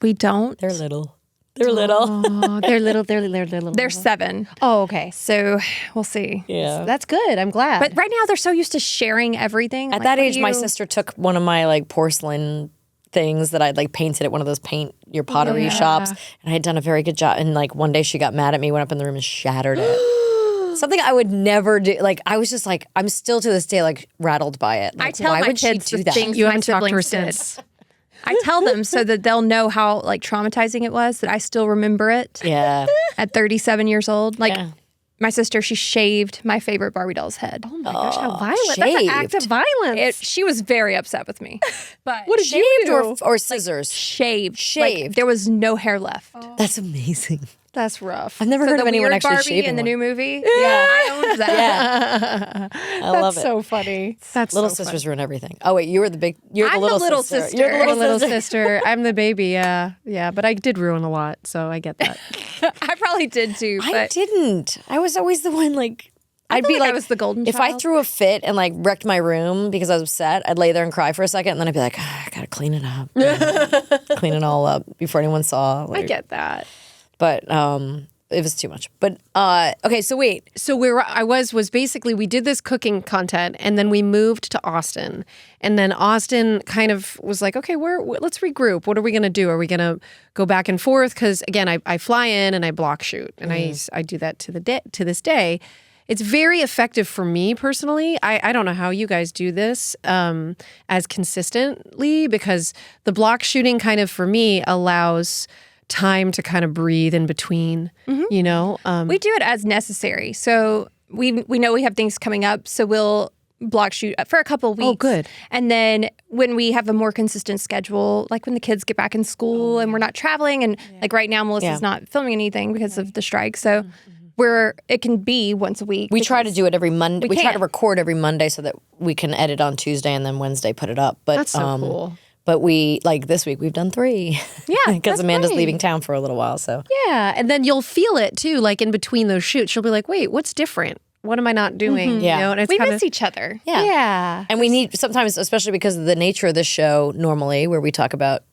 we don't. They're little. They're little. Oh, they're little. They're little. They're 7, Oh, okay. so we'll see. Yeah. That's good. I'm glad. But right now they're so used to sharing everything. At that age, my sister took one of my like porcelain things that I'd like painted at one of those paint your pottery shops, and I had done a very good job. And like one day she got mad at me, went up in the room and shattered it. Something I would never do. Like I was just like, I'm still to this day like rattled by it. Like, I tell why my would kids she do the that? things you my haven't talked to her siblings did. since. I tell them so that they'll know how like traumatizing it was. That I still remember it Yeah. at 37 years old. Like Yeah. my sister, she shaved my favorite Barbie doll's head. Oh my gosh, how violent. That's an act of shaved. violence. She was very upset with me. But What did you Shaved do? or scissors? shaved. Shaved. Like, there was no hair left. That's amazing. That's rough. I've never So heard the of anyone weird actually Barbie shaving in the one. new movie. Yeah, I owned that. Yeah, I love That's it. so funny. That's Little so sisters ruin everything. Oh wait, you're I'm the the little little sister. sister. You're the funny. little, Little sister. sister. I'm the baby. Yeah, yeah. But I did ruin a lot, so I get that. I probably did too. I But I I was always the one like. I'd feel be like I was the golden If I child. threw a fit and like wrecked my room because I was upset, I'd lay there and cry for a second, and then I'd be like, I gotta clean it up, clean it all up before anyone saw. I Like, get that. but it was too much. But okay, so wait, So where I was basically we did this cooking content, and then we moved to Austin, and then Austin kind of was like, okay, let's regroup. What are we gonna do? Are we gonna go back and forth? Because again, I fly in and I block shoot, and I do that to this day. It's very effective for me personally. I don't know how you guys do this as consistently, because the block shooting kind of for me allows time to kind of breathe in between, you know? We do it as necessary. So we know we have things coming up, so we'll block shoot for a couple of weeks. Oh, good. And then when we have a more consistent schedule, like when the kids get back in school and we're not traveling, and like right now Melissa's not filming anything because of the strike. So it can be once a week. We try to do it every Monday. We try to can. record every Monday so that we can edit on Tuesday and then Wednesday put it up. But That's so cool. But we, like this week, we've done 3. Yeah, because that's Amanda's great. leaving town for a little while. So Yeah, and then you'll feel it too, like in between those shoots. You'll be like, wait, what's different? What am I not doing? Yeah. You know, and it's We kind miss each other. yeah. And we need sometimes, especially because of the nature of this show normally, where we talk about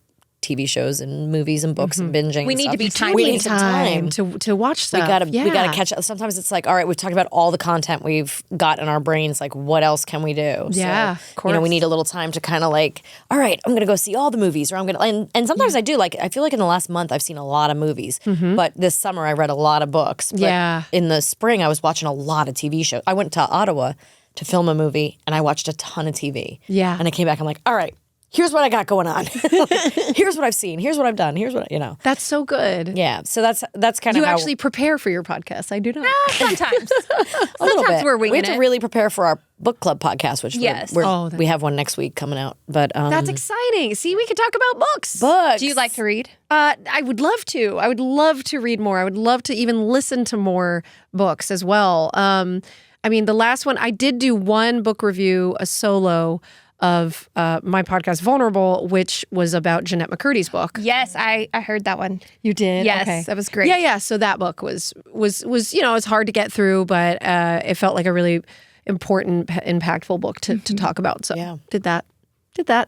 TV shows and movies and books and binging. We and need stuff. to be timely. We need some time. to watch stuff. We gotta catch up. Sometimes it's like, all right, we've talked about all the content we've got in our brains. Like, what else can we do? Yeah, so, of course. You know, we need a little time to kind of like, all right, I'm gonna go see all the movies, or I'm gonna. And sometimes I do. Like, I feel like in the last month I've seen a lot of movies, but this summer I read a lot of books. But Yeah. in the spring I was watching a lot of TV shows. I went to Ottawa to film a movie, and I watched a ton of TV. Yeah. And I came back. I'm like, all right. Here's what I got going on. Here's what I've seen. Here's what I've done. Here's what, you know. That's so good. Yeah. So that's kind of You how actually prepare for your podcast. I do not. Sometimes. a little bit. we're winging we have to it. really prepare for our book club podcast, which Yes. we have one next week coming out. But That's exciting. See, we could talk about books. books. Do you like to read? I would love to. I would love to read more. I would love to even listen to more books as well. I mean, the last one, I did do one book review, a solo of my podcast, Vulnerable, which was about Jeanette McCurdy's book. Yes, I heard that one. You did? Yes, Okay. that was great. Yeah. So that book was you know, it's hard to get through, but it felt like a really important, impactful book to talk about. So Yeah. did that.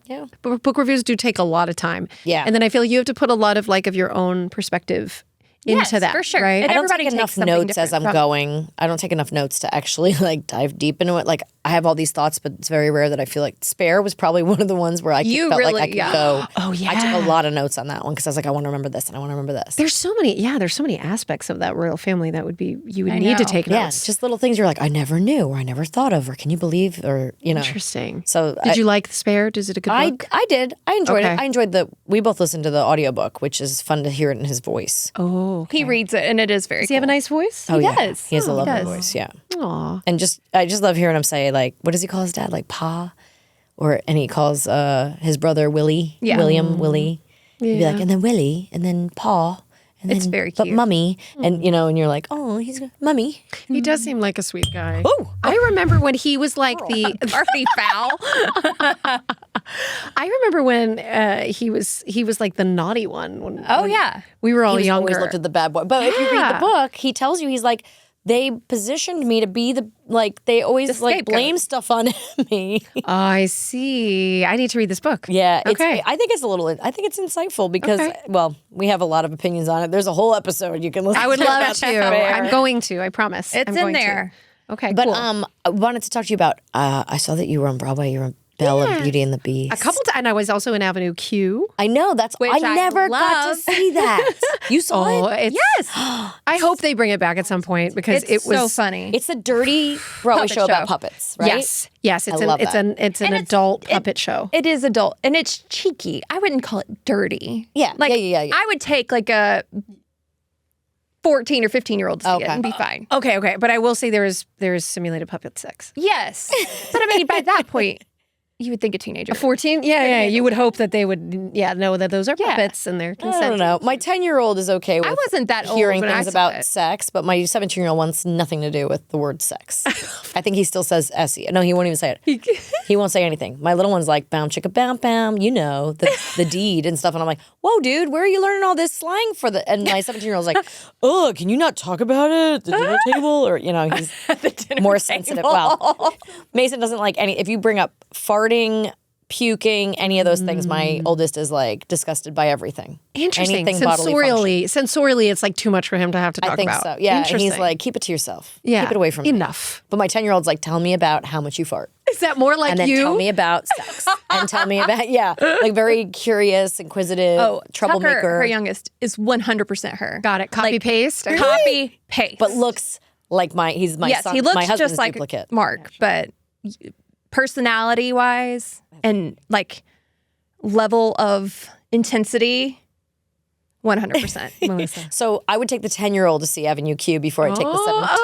Yeah. But book reviews do take a lot of time. Yeah. And then I feel you have to put a lot of like of your own perspective into Yes, that. for sure. Right? And I don't everybody take enough takes something notes as I'm different from- going. I don't take enough notes to actually like dive deep into it. Like I have all these thoughts, but it's very rare that I feel like Spare was probably one of the ones where I You felt really- like I could yeah. go. Oh, yeah. I took a lot of notes on that one because I was like, I want to remember this and I want to remember this. There's so many aspects of that royal family that you would I need to know. take Yeah, notes. just little things you're like, I never knew, or I never thought of, or can you believe, or you know. Interesting. So Did you like The Spare? Is it a good book? I did. I enjoyed Okay. it. I enjoyed we both listened to the audiobook, which is fun to hear it in his voice. Oh, He reads it, and it is very does he have a nice voice? Oh, yeah. does. He has a Oh, he lovely does. voice, yeah. Aw. And I just love hearing him say, like, what does he call his dad? Like Pa? And he calls his brother Willie. Yeah. William, Willie. He'd be like, and then Willie, and then Pa. And It's then, very But cute. Mummy. And you know, and you're like, oh, he's Mummy. He does seem like a sweet guy. Oh. I remember when he was like the. Already foul. I remember when he was like the naughty one. When Yeah. we were all He was younger. always looked at the bad boy. But if you read Yeah. the book, he tells you, he's like, they positioned me to be they always like scapegoat. blame stuff on me. I see. I need to read this book. Yeah, Okay. I think it's insightful because, Okay. well, we have a lot of opinions on it. There's a whole episode you can listen to. I would love about to. Spare. I'm going to. I promise. It's I'm in going to. there. Okay. But cool. I wanted to talk to you about. I saw that you were on Broadway. You were Belle of Beauty and the Beast. a couple times, and I was also in Avenue Q. I know Which I I never got to love. see that. You saw it? Yes. I hope they bring it back at some point because It's it was so funny. It's a dirty Broadway Puppet show about show. puppets, right? Yes. It's I love that. an And it's- adult puppet show. It is adult, and it's cheeky. I wouldn't call it dirty. Yeah, Like, yeah. I would take like a 14 or 15-year-old to see it Okay. and be fine. Okay. But I will say there is simulated puppet sex. Yes. But I mean, by that point, you would think a teenager. 14? Yeah. You would hope that they would, know that those are puppets and they're I consenting. don't know. My 10-year-old is okay with I wasn't that old hearing when I things saw about it. sex, but my 17-year-old wants nothing to do with the word sex. I think he still says Essie. No, he won't even say it. He won't say anything. My little one's like, bam, chicka, bam, bam, you know, the deed and stuff. And I'm like, whoa, dude, where are you learning all this slang for the? And my 17-year-old's like, oh, can you not talk about it at the dinner table? Or, you know, he's more sensitive. Well, Mason doesn't like any, if you bring up farting, puking, any of those things, my oldest is like disgusted by everything. Interesting. Anything bodily function. Sensorily, it's like too much for him to have to talk I think about. so. Yeah. And he's Interesting. like, keep it to yourself. Yeah. Keep it away from me. Enough. But my 10-year-old's like, tell me about how much you fart. Is that more like And then you? tell me about sex. And tell me about, like very curious, inquisitive, troublemaker. Tucker, her youngest, is 100% her. Got it. Copy paste. Copy, paste. but looks Like he's my yes, son, he looks my husband's just like duplicate. Mark, but personality wise and like level of intensity, 100%. Melissa. So I would take the 10-year-old to see Avenue Q before I take the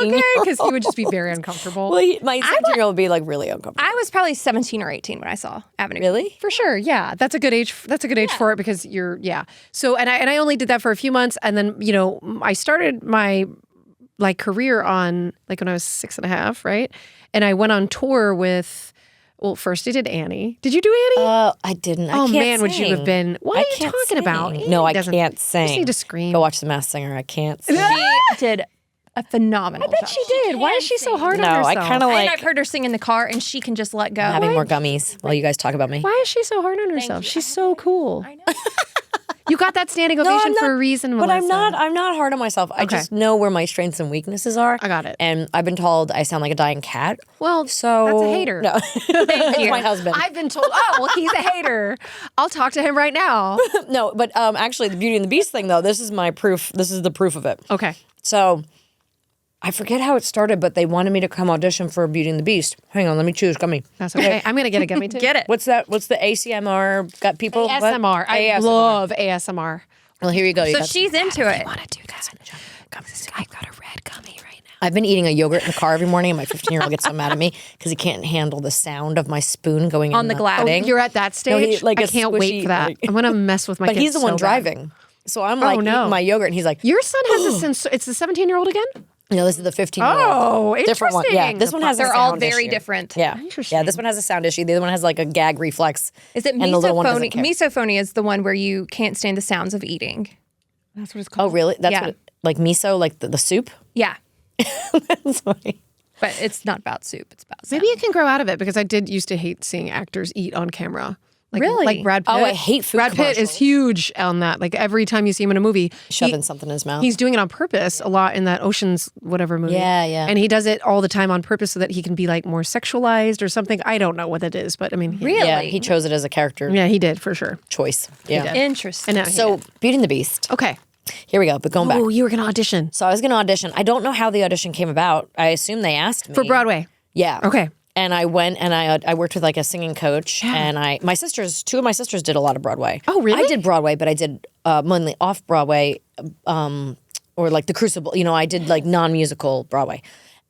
17-year-old. okay, because he would just be very uncomfortable. Well, my 17-year-old would be like really uncomfortable. I was probably 17 or 18 when I saw Avenue. Really? For sure, yeah, that's a good age. That's a good age for it because you're, yeah. So, and I only did that for a few months, and then I started my like career on like when I was 6.5, right? And I went on tour with. Well, first I did Annie. Did you do Annie? I didn't. I Oh can't man, would you sing. have been? What I are you can't talking sing. about? No, I Doesn't- can't You sing. just need to scream. Go watch The Masked Singer. I can't sing. She did a phenomenal job. She did. Why is she so hard No, on I herself? kind of And like I've heard her sing in the car, and she can just let go. having more gummies while you guys talk about me. Why is she so hard on herself? you. She's so cool. I know. You got that standing No, ovation I'm for not- a reason, But Melissa. I'm not hard on myself. I Okay. just know where my strengths and weaknesses are. I got it. And I've been told I sound like a dying cat. Well, So that's a hater. No, it's my husband. I've been told. Oh, well, he's a hater. I'll talk to him right now. No, but actually, the Beauty and the Beast thing though, this is my proof. This is the proof of it. Okay. So I forget how it started, but they wanted me to come audition for Beauty and the Beast. Hang on, let me choose gummy. That's okay. I'm gonna get a gummy too. Get it. What's that? What's the ACMR got people? What? ASMR. I ASMR. love ASMR. Well, here you go. You So got- she's into it. Want to do that? I've got a red gummy right now. I've been eating a yogurt in the car every morning, and my 15-year-old gets so mad at me because he can't handle the sound of my spoon going On in the glass. pudding. You're at that stage. like I a can't wait squishy, for that. like- I'm gonna mess with my. But kids he's the one so bad. driving. So I'm like no. eating my yogurt, and he's like, Your son has a sense. It's the 17-year-old again. no, this is the 15-year-old. Oh, different one. Yeah, interesting. this one has a They're all sound very issue. different. Yeah, Interesting. yeah. This one has a sound issue. The other one has like a gag reflex. Is it and the little one doesn't misophonia? care. Misophonia is the one where you can't stand the sounds of eating. That's what it's called. Oh, really? That's Yeah. what, like miso, like the soup. Yeah, That's funny. but it's not about soup. It's about Maybe you can grow out of it because I did used to hate seeing actors eat on camera. Like, Really? Like Brad Pitt. Oh, I hate food Brad Pitt is commercials. huge on that. Like every time you see him in a movie, Shoving something in his mouth. he's doing it on purpose a lot in that Ocean's whatever movie. Yeah, yeah. And he does it all the time on purpose so that he can be like more sexualized or something. I don't know what it is, but I mean, Really? Yeah, he chose it as a character yeah, he did for sure. choice. Yeah. did. Interesting. And now he So did. Beauty and the Beast. Okay. Here we go. But going back. Oh, you were gonna audition So I was going to audition. I don't know how the audition came about. I assume they asked me for Broadway. Yeah. Okay. And I went and I worked with like a singing coach, and two of my sisters did a lot of Broadway. Oh, really? I did Broadway, but I did mainly off Broadway, or like the Crucible. I did like non-musical Broadway,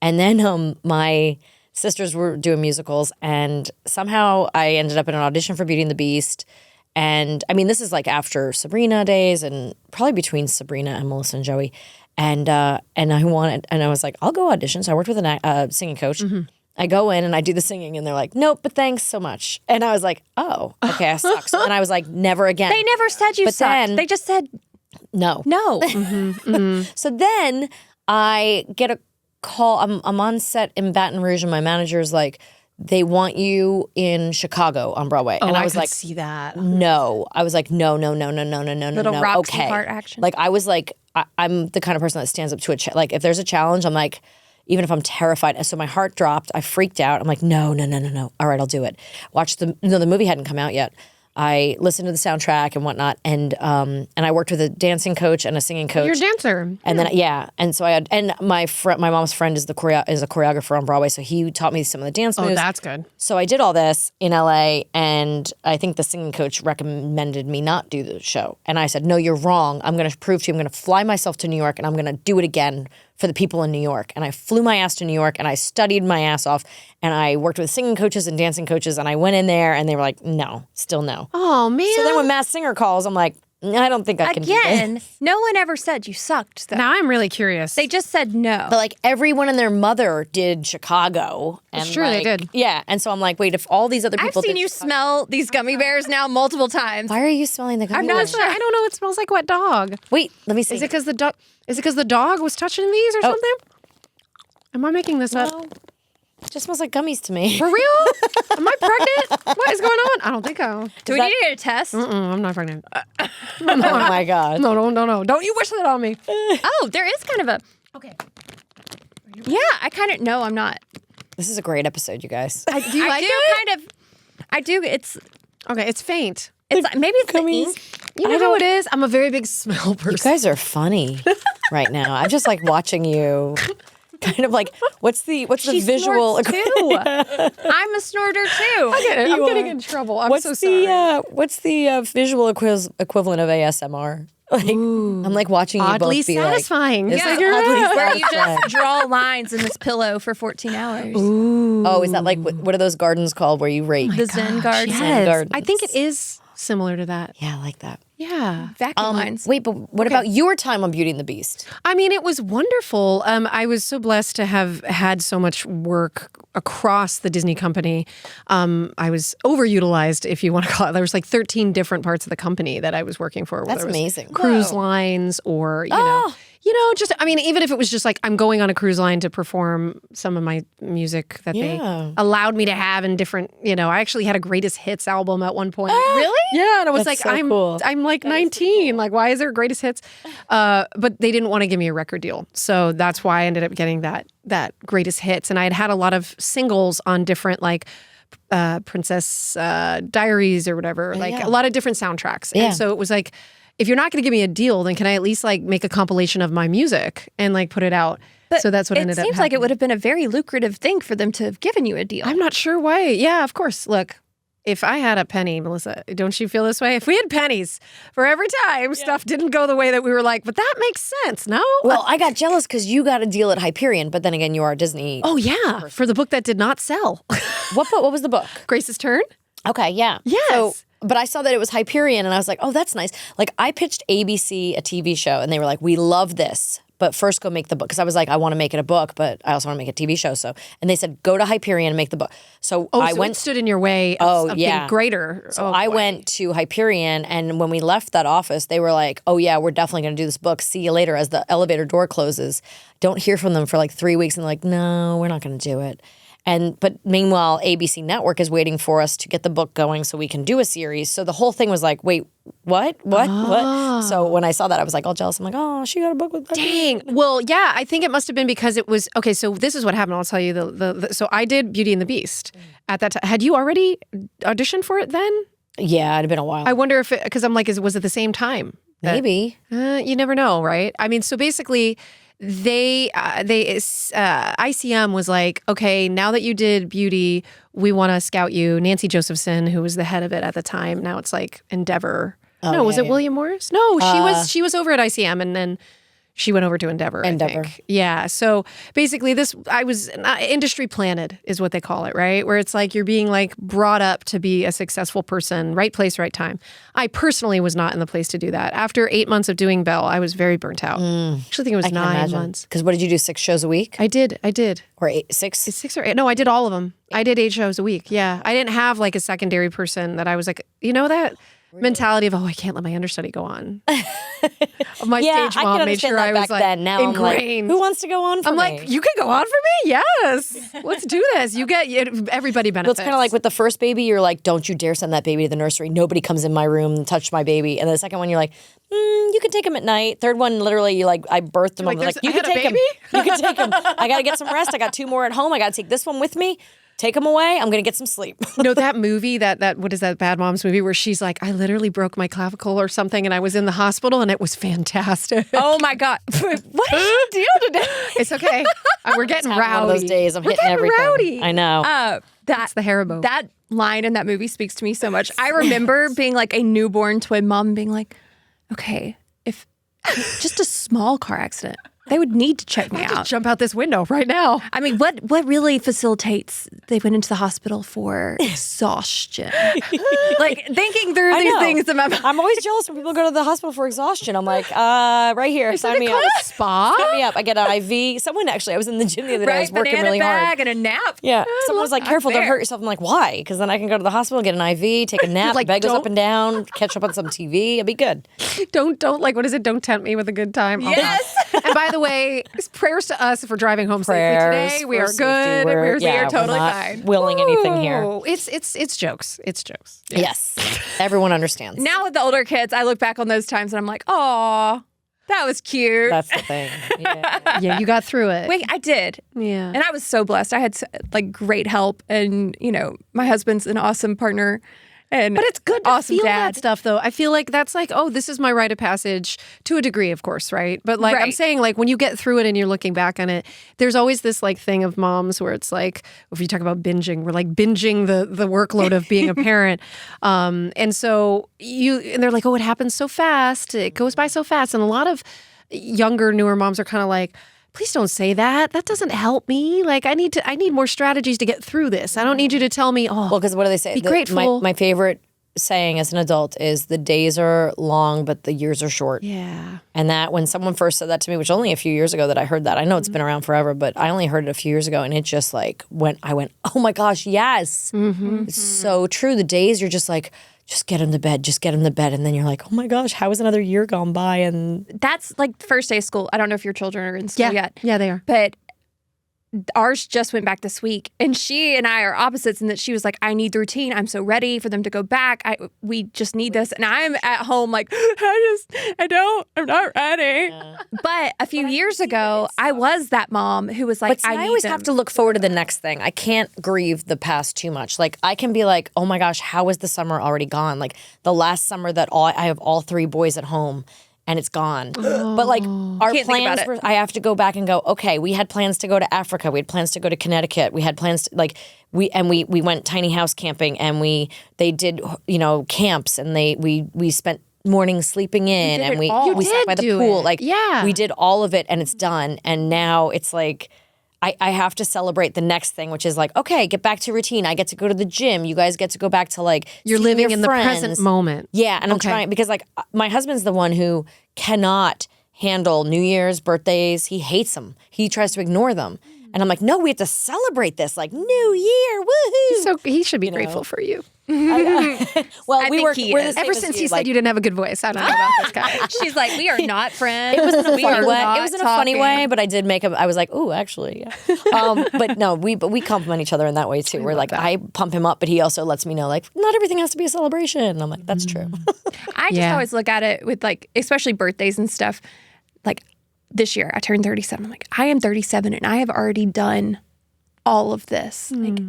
and then my sisters were doing musicals, and somehow I ended up in an audition for Beauty and the Beast. And I mean, this is like after Sabrina days, and probably between Sabrina and Melissa and Joey, and I was like, I'll go audition. So I worked with a singing coach. Mm-hmm. I go in and I do the singing, and they're like, nope, but thanks so much. And I was like, oh, okay, I suck. So then I was like, never again. They never said you But sucked. then- They just said No. no. So then I get a call. I'm on set in Baton Rouge, and my manager's like, they want you in Chicago on Broadway. Oh, and I was could like, see that. no. I was like, no. Little Roxy okay. Hart action. Like I was like, I'm the kind of person that stands up to a like if there's a challenge, I'm like, even if I'm terrified. And so my heart dropped. I freaked out. I'm like, no. All right, I'll do it. The movie hadn't come out yet. I listened to the soundtrack and whatnot, and I worked with a dancing coach and a singing coach. You're a dancer. And then and so I had, and my mom's friend is a choreographer on Broadway, so he taught me some of the dance moves. Oh, that's good. So I did all this in LA, and I think the singing coach recommended me not do the show. And I said, no, you're wrong. I'm going to prove to you. I'm going to fly myself to New York, and I'm going to do it again for the people in New York. And I flew my ass to New York, and I studied my ass off, and I worked with singing coaches and dancing coaches, and I went in there, and they were like, no, still no. Oh man. So then when Masked Singer calls, I'm like, I don't think I can do this. Again, no one ever said you sucked. Though. Now I'm really curious. They just said no. But like everyone and their mother did Chicago. And It's true, they like, did. Yeah. And so I'm like, wait, if all these other I've people seen did you Chicago- smell these gummy bears now multiple times. Why are you smelling the gummy I'm not bears? sure. I don't know. It smells like wet dog. Wait, let me see. Is it because the dog? Is it because the dog was touching these or something? Am I making this up? No. It just smells like gummies to me. For real? Am I pregnant? What is going on? I don't think so. Do we need to get a test? I'm not pregnant. Oh my God. No. Don't you wish that on me? Oh, there is kind of a. Okay. Yeah, I kind of. No, I'm not. This is a great episode, you guys. Do you like it? kind of. I do. It's Okay, it's faint. like, maybe it's the ink. You know how it is? I'm a very big smell You person. guys are funny right now. I'm just like watching you kind of like what's the She visual? snorts too. I'm a snorter too. I'm getting in trouble. I'm so sorry. What's the visual equivalent of ASMR? Like I'm like watching you Oddly both be satisfying. like, Yeah, where you just draw lines in this pillow for 14 hours. Ooh. Oh, is that like what are those gardens called where you rate? The Zen garden. Yes. Zen gardens. I think it is similar to that. Yeah, I like that. Yeah. Vacuum lines. Wait, but what about your time on Beauty and the Beast? I mean, it was wonderful. I was so blessed to have had so much work across the Disney company. I was overutilized, if you want to call it. There was like 13 different parts of the company that I was working for. That's amazing. Cruise lines or, you know, just, I mean, even if it was just like I'm going on a cruise line to perform some of my music that they allowed me to have in different, I actually had a greatest hits album at one point. Really? Yeah. And I was That's like, so cool. I'm like 19. Like, why is there greatest hits? But they didn't want to give me a record deal. So that's why I ended up getting that greatest hits. And I had a lot of singles on different like Princess Diaries or whatever, a lot of different soundtracks. Yeah. And so it was like, if you're not going to give me a deal, then can I at least like make a compilation of my music and like put it out? So that's what ended up It seems like it would have been a very lucrative thing for them to have given you a deal. I'm not sure why. Yeah, of course. Look, if I had a penny, Melissa, don't you feel this way? If we had pennies for every time stuff didn't go the way that we were like, but that makes sense, no? Well, I got jealous because you got a deal at Hyperion, but then again, you are a Disney. Oh, yeah, for the book that did not sell. What was the book? Grace's Turn? Okay, yeah. Yes. So, but I saw that it was Hyperion, and I was like, oh, that's nice. Like, I pitched ABC a TV show, and they were like, we love this, but first go make the book. Because I was like, I want to make it a book, but I also want to make a TV show. And they said, go to Hyperion and make the book. So I so went. it stood in your way of something greater. So I went to Hyperion, and when we left that office, they were like, oh, yeah, we're definitely going to do this book. See you later. As the elevator door closes, don't hear from them for like 3 weeks, and they're like, no, we're not going to do it. But meanwhile, ABC Network is waiting for us to get the book going so we can do a series. So the whole thing was like, wait, what? So when I saw that, I was like all jealous. I'm like, oh, she got a book with that. Dang. Well, yeah, I think it must have been because it was, okay, so this is what happened. I'll tell you. So I did Beauty and the Beast at that time. Had you already auditioned for it then? Yeah, it had been a while. I wonder if it, because I'm like, was it the same time? Maybe. You never know, right? I mean, so basically, ICM was like, okay, now that you did Beauty, we want to scout you. Nancy Josephson, who was the head of it at the time, now it's like Endeavor. Was it William Morris? No, she was over at ICM, and then she went over to Endeavor. I think. Yeah. So basically, I was industry planted, is what they call it, right? Where it's like you're being like brought up to be a successful person, right place, right time. I personally was not in the place to do that. After 8 months of doing Belle, I was very burnt out. I actually think it was 9 months. Because what did you do? 6 shows a week? I did. Or 6? It's 6 or 8. No, I did all of them. I did 8 shows a week. Yeah. I didn't have like a secondary person that I was like, that mentality of, I can't let my understudy go on. My stage mom made sure I was like then. Now ingrained. I'm like, who wants to go on for me? I'm like, you can go on for me? Yes. Let's do this. You get everybody benefits. Well, it's kind of like with the first baby, you're like, don't you dare send that baby to the nursery. Nobody comes in my room and touch my baby. And the second one, you're like, you can take him at night. Third one, literally, I birthed him. I'm like, you can take him. You can take him. I got to get some rest. I got 2 more at home. I got to take this one with me. Take him away. I'm going to get some sleep. That movie, that what is that Bad Moms movie where she's like, I literally broke my clavicle or something and I was in the hospital and it was fantastic. Oh my God. What is your deal today? It's okay. We're getting rowdy. One of those days I'm hitting everything. Rowdy. I know. That's the Haribo. That line in that movie speaks to me so much. I remember being like a newborn twin mom and being like, okay, if just a small car accident, they would need to check me out. Jump out this window right now. I mean, what really facilitates they went into the hospital for exhaustion? Like thinking through these things. I'm always jealous when people go to the hospital for exhaustion. I'm like, right here, sign me up. A spa? Sign me up. I get an IV. Someone actually, I was in the gym the other day. I was working really hard. And a nap. Yeah. Someone was like, careful, don't hurt yourself. I'm like, why? Because then I can go to the hospital, get an IV, take a nap, like, bed goes up and down, catch up on some TV. It'll be good. Don't like, what is it? Don't tempt me with a good time. Yes. And by the way, prayers to us for driving home safely today. We are good. We are totally fine. Willing anything here. It's jokes. It's jokes. Yes. Everyone understands. Now with the older kids, I look back on those times and I'm like, oh, that was cute. That's the thing. Yeah. Yeah, you got through it. Wait, I did. Yeah. And I was so blessed. I had like great help, and my husband's an awesome partner. And But it's good to awesome feel dad. that stuff, though. I feel like that's like, oh, this is my rite of passage to a degree, of course, right? But like I'm Right. saying, like when you get through it and you're looking back on it, there's always this like thing of moms where it's like, if you talk about binging, we're like binging the workload of being a parent. And so and they're like, oh, it happens so fast. It goes by so fast. And a lot of younger, newer moms are kind of like, please don't say that. That doesn't help me. Like I need more strategies to get through this. I don't need you to tell me, oh, Well, because what do they say? be grateful. My favorite saying as an adult is the days are long, but the years are short. yeah. And that when someone first said that to me, which only a few years ago that I heard that, I know it's been around forever, but I only heard it a few years ago, and it just like I went, oh my gosh, yes, it's so true. The days you're just like, just get him to bed, and then you're like, oh my gosh, how is another year gone by? And That's like the first day of school. I don't know if your children are in school yet. Yeah, they are. But ours just went back this week, and she and I are opposites in that she was like, I need the routine. I'm so ready for them to go back. We just need this. And I'm at home like, I'm not ready. But a few years ago, I was that mom who was like, But see, I need always them. have to look forward to the next thing. I can't grieve the past too much. Like I can be like, oh my gosh, how is the summer already gone? Like the last summer that I have all 3 boys at home and it's gone. But like our Can't think about plans it. were, I have to go back and go, okay, we had plans to go to Africa. We had plans to go to Connecticut. We had plans to like, we went tiny house camping and they did, camps and we spent mornings sleeping in did and it we all. sat did by the do pool. it. Like Yeah. we did all of it and it's done. And now it's like, I have to celebrate the next thing, which is like, okay, get back to routine. I get to go to the gym. You guys get to go back to like You're seeing living your in the friends. present moment. Yeah, and I'm Okay. trying because like my husband's the one who cannot handle New Year's, birthdays. He hates them. He tries to ignore them. And I'm like, no, we have to celebrate this. Like New Year, woohoo! So he should be grateful for you. Well, I we think were. he We're is. the same Ever as since you, he like, said you didn't have a good voice, I don't know about this guy. She's like, we are not friends. It was in a We are funny way. not It was in a funny talking. way, but I did make I was like, oh, actually, yeah. But no, we compliment each other in that way too. We're like, I pump him up, but he also lets me know like, not everything has to be a celebration. And I'm like, that's true. I just Yeah. always look at it with like, especially birthdays and stuff. Like this year, I turned 37. I'm like, I am 37 and I have already done all of this. Like,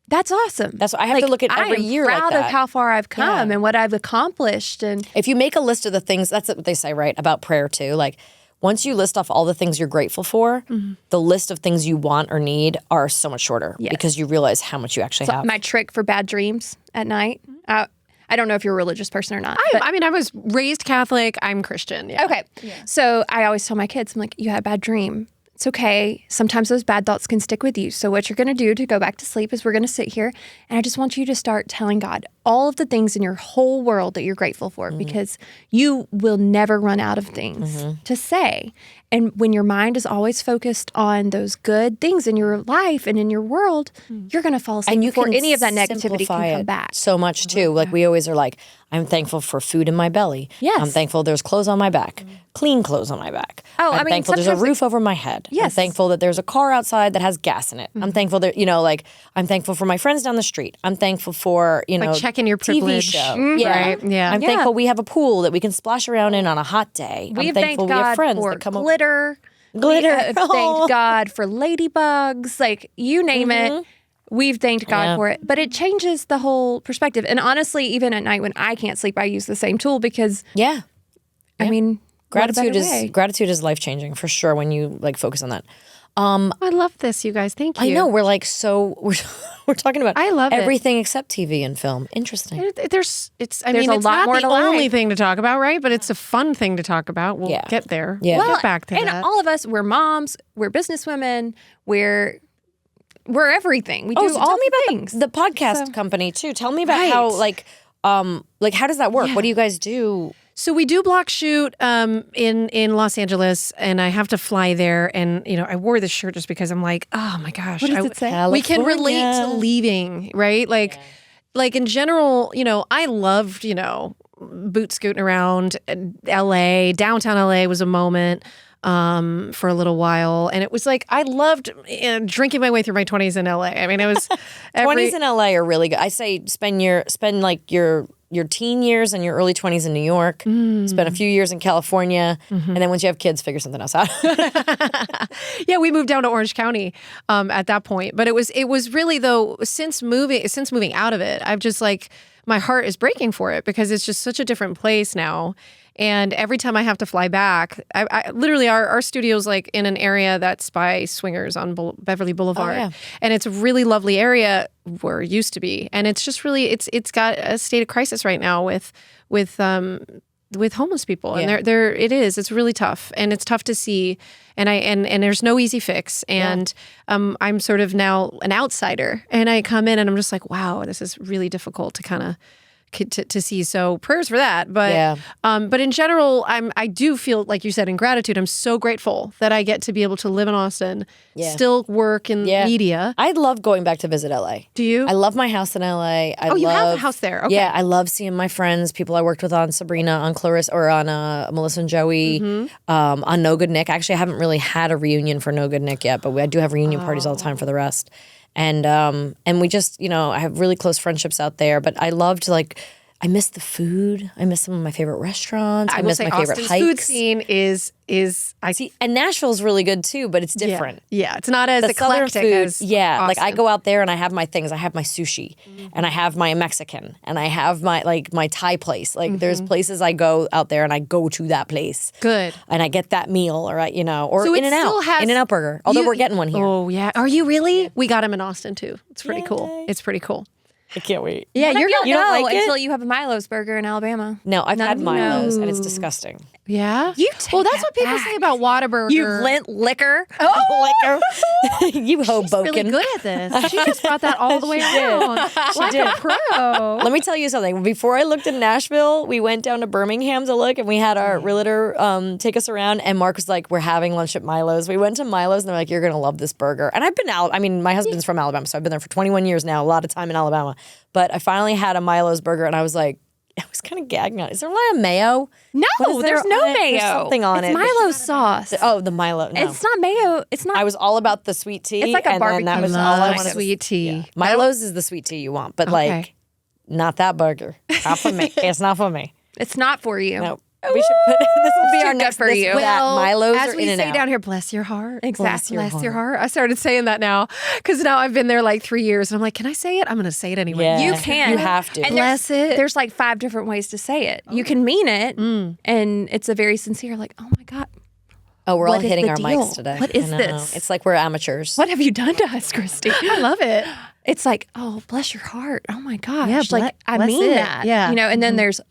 that's awesome. That's what I have to look at every year I like am proud of that. how far I've come Yeah. and what I've accomplished. And If you make a list of the things, that's what they say, right? About prayer too. Like once you list off all the things you're grateful for, the list of things you want or need are so much shorter Yes. because you realize how much you actually have. my trick for bad dreams at night. I don't know if you're a religious person or not. but- I mean, I was raised Catholic. I'm Christian. Yeah. Okay. So I always tell my kids, I'm like, you had a bad dream. It's okay. Sometimes those bad thoughts can stick with you. So what you're going to do to go back to sleep is we're going to sit here and I just want you to start telling God all of the things in your whole world that you're grateful for because you will never run out of things to say. And when your mind is always focused on those good things in your life and in your world, you're going to fall asleep and you before can any of that negativity simplify can come it back. so much too. Like we always are like, I'm thankful for food in my belly. Yes. I'm thankful there's clothes on my back, clean clothes on my back. Oh, I'm I mean, thankful there's a sometimes roof over my head. I'm Yes. thankful that there's a car outside that has gas in it. I'm thankful that, I'm thankful for my friends down the street. I'm thankful for, checking your TV privilege. show. Right. Yeah. I'm Yeah. thankful we have a pool that we can splash around in on a hot day. We've I'm thankful thanked we have God friends for that come over. glitter. Glitter. We have Oh. thanked God for ladybugs. Like, you name it. We've thanked God Yeah. for it. But it changes the whole perspective. And honestly, even at night when I can't sleep, I use the same tool because, Yeah. I mean, what a better way? Gratitude is life changing for sure when you like focus on that. I love this, you guys. Thank you. I know we're like we're talking about I love it. everything except TV and film. Interesting. There's a it's lot not more the to life. only thing to talk about, right? But it's a fun thing to talk about. We'll Yeah. get there. Yeah. We'll Well, get back to and that. all of us, we're moms, we're businesswomen, we're everything. We do so all tell me the about things. the podcast company too. Tell me about Right. how how does that work? What do you guys do? So we do block shoot in Los Angeles, and I have to fly there. And I wore this shirt just because I'm like, oh my gosh, What does it say? we can relate to California. leaving, right? Like in general, I loved boot scooting around LA. Downtown LA was a moment for a little while, and it was like I loved drinking my way through my 20s in LA. I mean, it was 20s in LA are really good. I say spend like your teen years and your early 20s in New York. Spend a few years in California, and then once you have kids, figure something else out. Yeah, we moved down to Orange County at that point. But it was really though since moving out of it, I've just like my heart is breaking for it because it's just such a different place now. And every time I have to fly back, I literally our studio's like in an area that's by Swingers on Beverly Boulevard. Oh, yeah. And it's a really lovely area where it used to be. And it's just really, it's got a state of crisis right now with homeless people. Yeah. And it's really tough. And it's tough to see. And there's no easy fix. And I'm sort of now an outsider. And I come in and I'm just like, wow, this is really difficult to kind of to see. So prayers for that. But but in general, I do feel, like you said, in gratitude. I'm so grateful that I get to be able to live in Austin, still work in media. I love going back to visit LA. Do you? I love my house in LA. You have a house there. Okay. Yeah, I love seeing my friends, people I worked with on Sabrina, on Clarissa, or on Melissa and Joey, on No Good Nick. Actually, I haven't really had a reunion for No Good Nick yet, but I do have reunion parties all the time for the rest. And we just, I have really close friendships out there. But I love to I miss the food. I miss some of my favorite restaurants. I miss my favorite Austin's hikes. food scene is I see, and Nashville's really good too, but it's different. Yeah, it's not as The southern eclectic food, as Austin. like I go out there and I have my things. I have my sushi, and I have my Mexican, and I have my Thai place. Like there's places I go out there and I go to that place. Good. And I get that meal, or So it still has- In-N-Out burger. Although we're getting one here. Oh yeah, are you really? We got him in Austin too. It's pretty cool. It's pretty cool. I can't wait. Yeah, You don't don't like it? until you have a Milo's burger in Alabama. No, I've had None of you Milo's, know. and it's disgusting. Yeah. You take well, that's that what people back. say about Whataburger. You lint liquor. Liquor. You Hoboken. really good at this. She just brought that all the way around. Like a pro. Let me tell you something. Before I looked in Nashville, we went down to Birmingham to look, and we had our realtor take us around, and Mark was like, we're having lunch at Milo's. We went to Milo's, and they're like, you're going to love this burger. And I've been out. I mean, my husband's from Alabama, so I've been there for 21 years now, a lot of time in Alabama. But I finally had a Milo's burger, and I was like, I was kind of gagging on it. Is there a lot of mayo? No, What is there there's no on it? mayo. There's something on it's it. Milo's sauce. Oh, the Milo. No. It's not mayo. It's not. I was all about the sweet tea. It's like a and then that barbecue was sauce. all I Love wanted. sweet tea. Yeah. Milo's is the sweet tea you want, but not that burger. Not for me. It's not for me. It's not for you. No. We should put this will be too our good next for you. Well, Milo's as or we say In-N-Out. down here, bless your heart. Exactly. Bless your heart. I started saying that now because now I've been there like 3 years and I'm like, can I say it? I'm going to say it anyway. Yeah. You can. You have to. And Bless it. There's like 5 different ways to say it. You can mean it, and it's a very sincere, like, oh my God, Oh, we're all What is hitting the our deal? mics today. What is I know. this? It's like we're amateurs. what have you done to us, Christy? I love it. It's like, oh, bless your heart. Oh my gosh. Yeah, like, I bless mean it. that. Yeah. And then there's,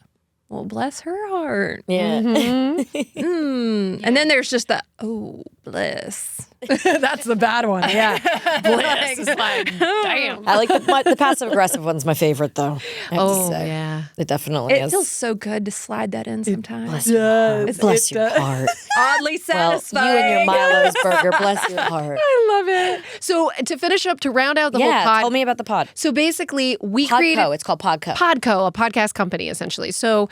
well, bless her heart. Yeah. And then there's just the, oh, bless. That's the bad one. Yeah. Bless. It's like, damn. I like the passive aggressive one's my favorite though. I have to say. yeah. It definitely It is. feels so good to slide that in sometimes. Bless your heart. Bless your heart. Oddly Well, satisfying. you and your Milo's burger. Bless your heart. I love it. So to finish up, to round out the whole pod. Tell me about the pod. So basically, we created Podco. It's called Podco. Podco, a podcast company, essentially. So,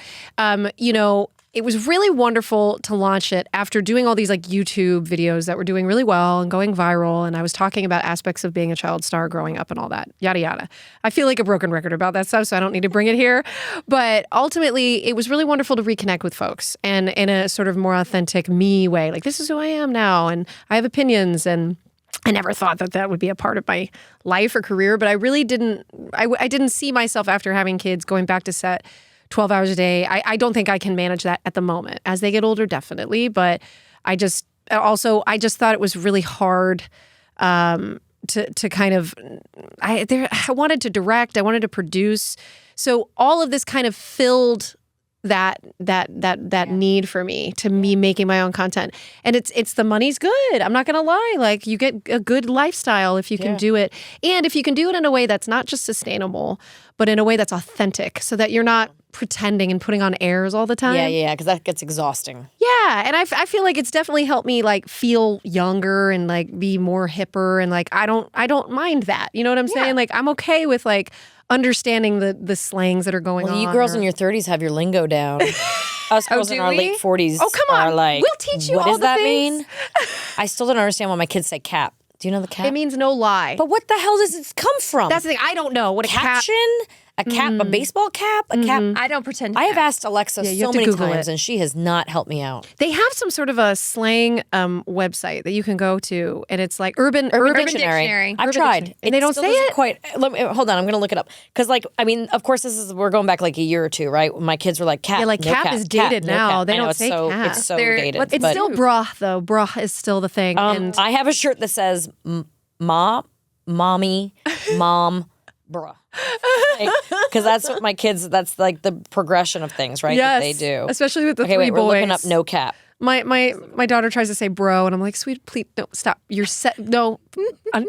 it was really wonderful to launch it after doing all these like YouTube videos that were doing really well and going viral. And I was talking about aspects of being a child star growing up and all that, yada, yada. I feel like a broken record about that stuff, so I don't need to bring it here. But ultimately, it was really wonderful to reconnect with folks and in a sort of more authentic me way. Like, this is who I am now, and I have opinions, and I never thought that that would be a part of my life or career, but I really didn't. I didn't see myself after having kids going back to set 12 hours a day. I don't think I can manage that at the moment. As they get older, definitely. But I just thought it was really hard to kind of. I wanted to direct. I wanted to produce. So all of this kind of filled that need for me to me making my own content. And it's the money's good. I'm not going to lie. Like, you get a good lifestyle if you can do it. And if you can do it in a way that's not just sustainable, but in a way that's authentic, so that you're not pretending and putting on airs all the time. Yeah, because that gets exhausting. Yeah, and I feel like it's definitely helped me like feel younger and like be more hipper, and like I don't mind that. You know what I'm saying? Like, I'm okay with like understanding the slangs that are going on. You girls in your 30s have your lingo down. Us girls in do our we? late 40s Oh, come on. are like, We'll teach you what all does the that things. mean? I still don't understand why my kids say cap. Do you know the cap? It means no lie. But what the hell does it come from? That's the thing. I don't know what a cap. Caption? A cap, a baseball cap, a cap. I don't pretend to I have know. asked Alexa you so have to many Google times, it. and she has not helped me out. They have some sort of a slang website that you can go to, and it's like Urban Dictionary. I've tried. And they don't still say doesn't it? quite. Hold on, I'm going to look it up. Because, like, I mean, of course, we're going back like a year or two, right? My kids were like, cap. Yeah, like no cap is dated no now. cap. They I know, don't it's say so, cap. It's so They're- dated. It's but, still bra though. Bra is still the thing. And I have a shirt that says mommy, mom, bruh. Because that's what my kids, that's like the progression of things, right? That they do. especially with the Okay, three wait, we're boys. looking up no cap. My daughter tries to say bro, and I'm like, sweet, please, no, stop. You're set. No, I'm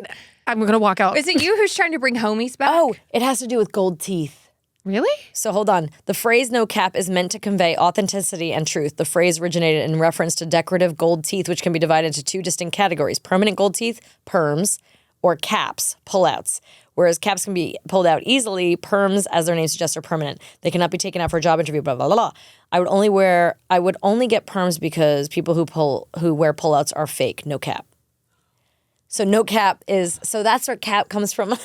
gonna walk out. Is it you who's trying to bring homies back? Oh, it has to do with gold teeth. Really? So hold on. The phrase no cap is meant to convey authenticity and truth. The phrase originated in reference to decorative gold teeth, which can be divided into two distinct categories: permanent gold teeth, perms, or caps, pullouts. Whereas caps can be pulled out easily, perms, as their name suggests, are permanent. They cannot be taken out for a job interview, blah, blah, blah, blah. I would only get perms because people who wear pullouts are fake, no cap. So no cap so that's where cap comes from.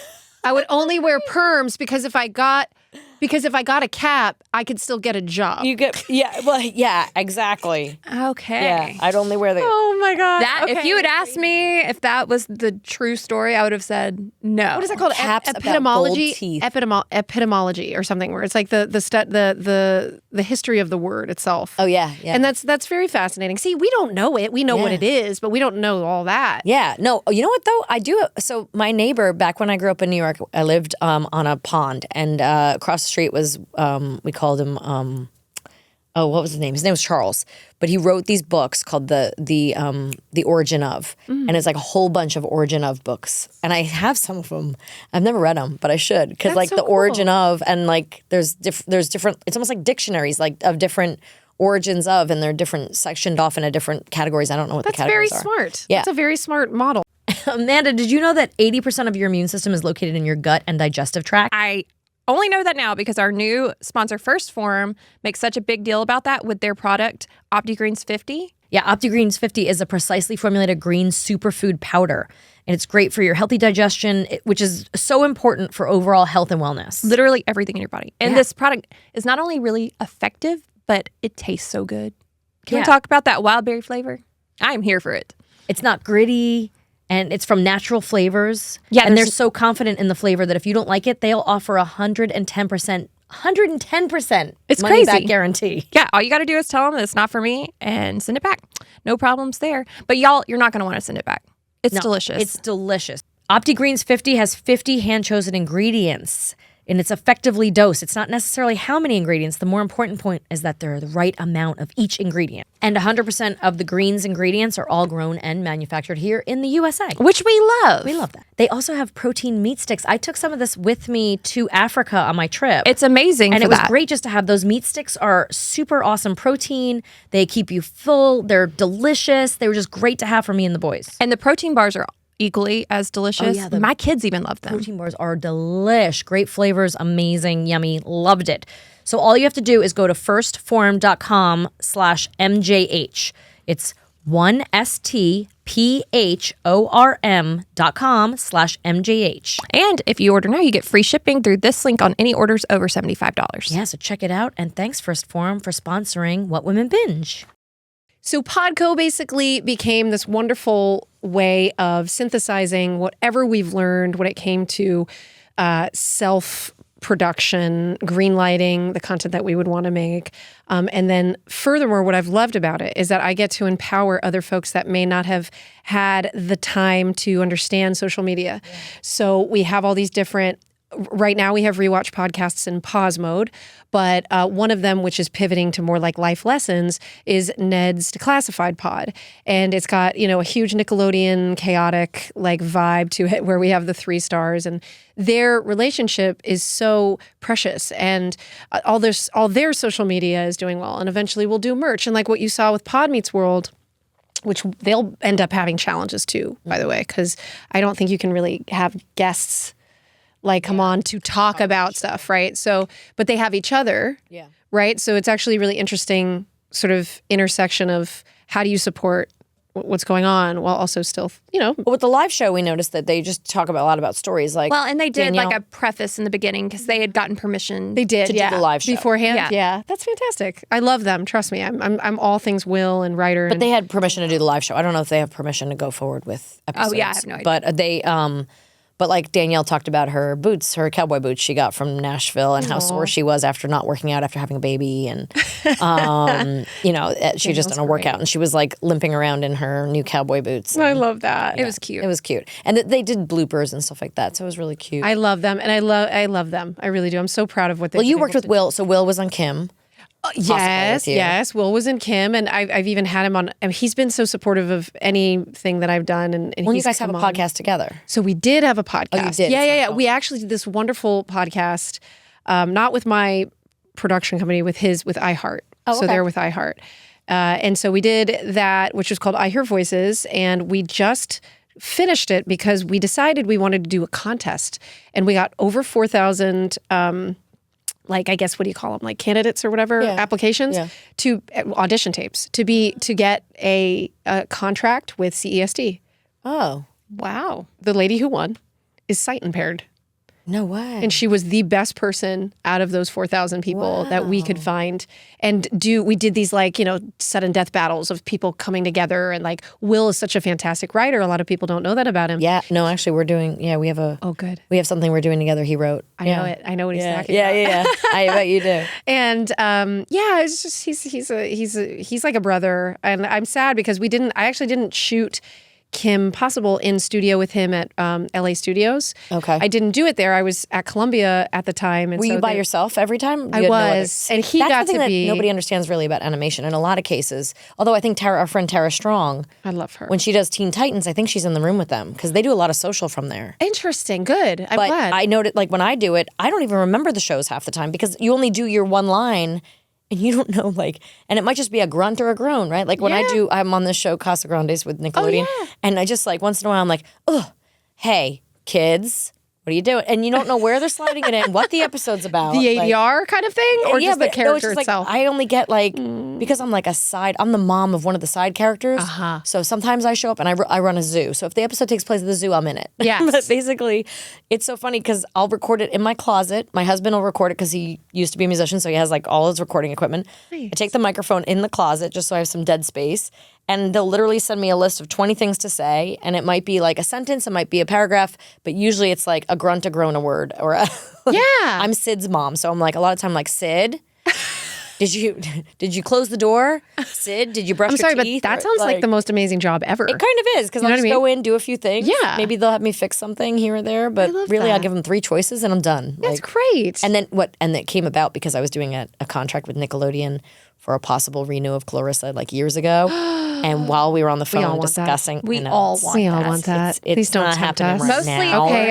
I would only wear perms because if I got a cap, I could still get a job. Yeah, exactly. Okay. Yeah, I'd only wear the... Oh my god! That if you had asked me if that was the true story, I would have said no. What is that called? Caps about Epitomology, gold teeth. epitomology, or something, where it's like the history of the word itself. Oh, yeah. And that's very fascinating. See, we don't know it. We know what Yeah. it is, but we don't know all that. Yeah, no, you know what though? I do. So my neighbor, back when I grew up in New York, I lived on a pond, and across the street was, we called him, what was his name? His name was Charles, but he wrote these books called the Origin of, and it's like a whole bunch of Origin of books, and I have some of them. I've never read them, but I should, because That's like so the cool. Origin of, and like there's different. It's almost like dictionaries, like of different origins of, and they're different sectioned off into different categories. I don't know what That's the very categories are. smart. Yeah. That's a very smart model. Amanda, did you know that 80% of your immune system is located in your gut and digestive tract? I only know that now because our new sponsor, First Form, makes such a big deal about that with their product, Opti-Greens 50. Yeah, Opti-Greens 50 is a precisely formulated green superfood powder. And it's great for your healthy digestion, which is so important for overall health and wellness. Literally everything in your body. And Yeah. this product is not only really effective, but it tastes so good. Can Yeah. we talk about that wild berry flavor? I'm here for it. It's not gritty, and it's from natural flavors. Yeah, and they're there's- so confident in the flavor that if you don't like it, they'll offer 110% It's money back crazy. guarantee. Yeah, all you got to do is tell them it's not for me and send it back. No problems there. But y'all, you're not going to want to send it back. It's No, delicious. It's delicious. Opti-Greens 50 has 50 hand-chosen ingredients, and it's effectively dosed. It's not necessarily how many ingredients. The more important point is that they're the right amount of each ingredient. And 100% of the greens ingredients are all grown and manufactured here in the USA. which we love. We love that. They also have protein meat sticks. I took some of this with me to Africa on my trip. It's amazing and for it was that. great just to have those meat sticks. Are super awesome protein. They keep you full. They're delicious. They were just great to have for me and the boys. And the protein bars are equally as delicious. yeah, My kids even love them. Protein bars are delish. Great flavors, amazing, yummy. Loved it. So all you have to do is go to firstform.com/MJH. It's 1stphorm.com/MJH. And if you order now, you get free shipping through this link on any orders over $75. Yeah, so check it out. And thanks, First Form, for sponsoring What Women Binge. So Podco basically became this wonderful way of synthesizing whatever we've learned when it came to self-production, green lighting, the content that we would want to make. And then furthermore, what I've loved about it is that I get to empower other folks that may not have had the time to understand social media. Yeah. So we have all these different. Right now we have rewatch podcasts in pause mode, but one of them, which is pivoting to more like life lessons, is Ned's Declassified Pod. And it's got, a huge Nickelodeon chaotic like vibe to it where we have the 3 stars, and their relationship is so precious, and all their social media is doing well, and eventually we'll do merch. And like what you saw with Pod Meets World, which they'll end up having challenges too, by the way, because I don't think you can really have guests come on to talk about stuff, right? So, but they have each other, right? So it's actually really interesting sort of intersection of how do you support what's going on while also still, But with the live show, we noticed that they just talk about a lot about stories. Like, Well, and they did Danielle- like a preface in the beginning because they had gotten permission. they did to do the live show. beforehand. Yeah. That's fantastic. I love them. Trust me. I'm all things Will and writer. But they had permission to do the live show. I don't know if they have permission to go forward with episodes. Oh, yeah, I have no idea. But they, but like Danielle talked about her boots, her cowboy boots she got from Nashville, and how sore she was after not working out after having a baby, and she just done a workout, and she was like limping around in her new cowboy boots. I love that. It was cute. It was cute, and they did bloopers and stuff like that, so it was really cute. I love them, and I love them. I really do. I'm so proud of what they. Well, you worked with Will, so Will was on Kim. Yes, with you. yes. Will was in Kim, and I've even had him on. And he's been so supportive of anything that I've done. And When you he's guys have a come on. podcast together. So we did have a podcast. Oh, you did? Yeah. We actually did this wonderful podcast, not with my production company, with iHeart. Oh, So okay. they're with iHeart, and so we did that, which was called I Hear Voices, and we just finished it because we decided we wanted to do a contest, and we got over 4,000. Like, I guess, what do you call them? Like candidates or whatever, applications to audition tapes to get a contract with CESD. Oh, Wow. The lady who won is sight impaired. no way. And she was the best person out of those 4,000 people that we could find. And we did these like, sudden death battles of people coming together. And like, Will is such a fantastic writer. A lot of people don't know that about him. Yeah, no, actually, we're doing. Yeah, we have a. Oh, good. We have something we're doing together. He wrote. I know it. I know what he's talking Yeah, about. yeah. I bet you do. And it's just he's like a brother, and I'm sad because I actually didn't shoot Kim Possible in studio with him at LA Studios. Okay. I didn't do it there. I was at Columbia at the time. And Were so you by they- yourself every time? You I had no other- was, and he That's got the thing to that be. nobody understands really about animation in a lot of cases. Although I think our friend Tara Strong, I love her. when she does Teen Titans, I think she's in the room with them because they do a lot of social from there. Interesting. Good. I'm But glad. I noted, like when I do it, I don't even remember the shows half the time because you only do your one line and you don't know, like, and it might just be a grunt or a groan, right? Like when I'm on this show, Casa Grandes with Nickelodeon, and I just like once in a while, I'm like, oh, hey, kids, what are you doing? And you don't know where they're sliding it in, what the episode's about. the like- ADR kind of thing, or just the but no, character it's just itself. Like, I only get like because I'm like I'm the mom of one of the side characters. So sometimes I show up and I run a zoo. So if the episode takes place at the zoo, I'm in it. Yes. But basically, it's so funny because I'll record it in my closet. My husband will record it because he used to be a musician, so he has like all his recording equipment. I take the microphone in the closet just so I have some dead space. And they'll literally send me a list of 20 things to say. And it might be like a sentence, it might be a paragraph, but usually it's like a grunt, a groan, a word. Or I'm Sid's mom. So I'm like, a lot of time, like, Sid, did you close the door? Sid, did you brush I'm your sorry, teeth? but that Or, sounds like the most amazing job ever. It kind of is because I'll know just what I go in, do a few things. Yeah. Maybe they'll have me fix something here or there, but love really I'll that. give them 3 choices and I'm done. That's great. And then and that came about because I was doing a contract with Nickelodeon for a possible renew of Clarissa like years ago. And while we were on the all phone want that. discussing, We I know, all it's- want we all that. want that. It's Please don't not tempt happening us. right Mostly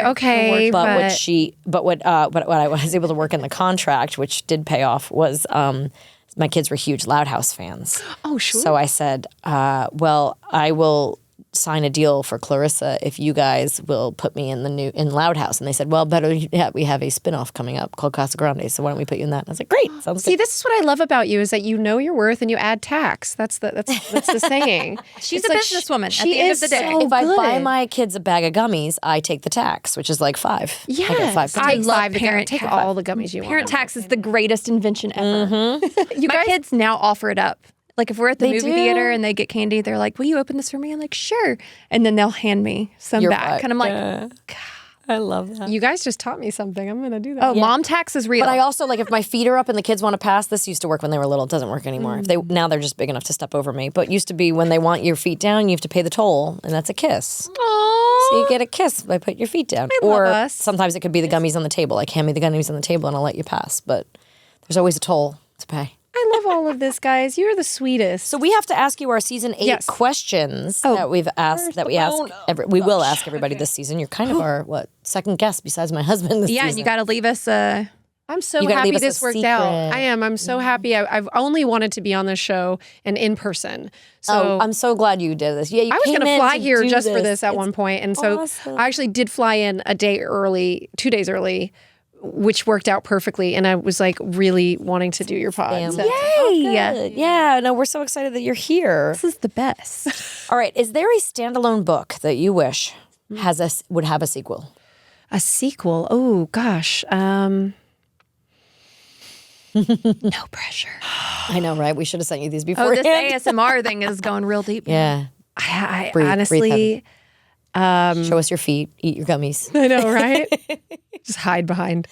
now. Okay. But what I was able to work in the contract, which did pay off, was my kids were huge Loud House fans. Oh, sure. So I said, well, I will sign a deal for Clarissa if you guys will put me in Loud House. And they said, well, we have a spinoff coming up called Casa Grande, so why don't we put you in that? And I was like, great, sounds See, good. this is what I love about you is that you know your worth and you add tax. That's the saying. She's It's a like businesswoman at she the end of is the day. so If I buy good. my kids a bag of gummies, I take the tax, which is like 5. I get Yes. 5 I gummies. love Five to parent take tax. all the gummies you Parent want. tax is the greatest invention ever. You My guys, kids now offer it up. Like if we're at the They movie do? theater and they get candy, they're like, "Will you open this for me?" I'm like, "Sure," and then they'll hand me some You're back, right. and I'm like, I love that. you guys just taught me something. I'm gonna do that. "Oh, mom tax is real." But I also like if my feet are up and the kids want to pass. This used to work when they were little. It doesn't work anymore. If now they're just big enough to step over me. But it used to be when they want your feet down, you have to pay the toll, and that's a kiss. Aww. So you get a kiss by putting your feet down. love Or us. sometimes it could be the gummies on the table. Like hand me the gummies on the table and I'll let you pass. But there's always a toll to pay. I love all of this, guys. You're the sweetest. So we have to ask you our season 8 Yes. questions that we've asked. That we ask. We will ask everybody this season. You're kind of our second guest besides my husband this yeah, season. and you got to leave us a. I'm so You gotta happy leave us a this worked out. secret. I am. I'm so happy. I've only wanted to be on this show and in person. So Oh, I'm so glad you did this. Yeah, you I was came going to in fly to here do just for this at It's one point. And so awesome. I actually did fly in a day early, 2 days early, which worked out perfectly. And I was like really wanting to do your pod. So. Yay! Yeah, no, we're so excited that you're here. This is the best. All right, is there a standalone book that you wish would have a sequel? A sequel? Oh, gosh. No pressure. I know, right? We should have sent you these before. Oh, this ASMR thing is going real deep. Yeah. I Breathe honestly... Show us your feet. Eat your gummies. I know, right? Just hide behind.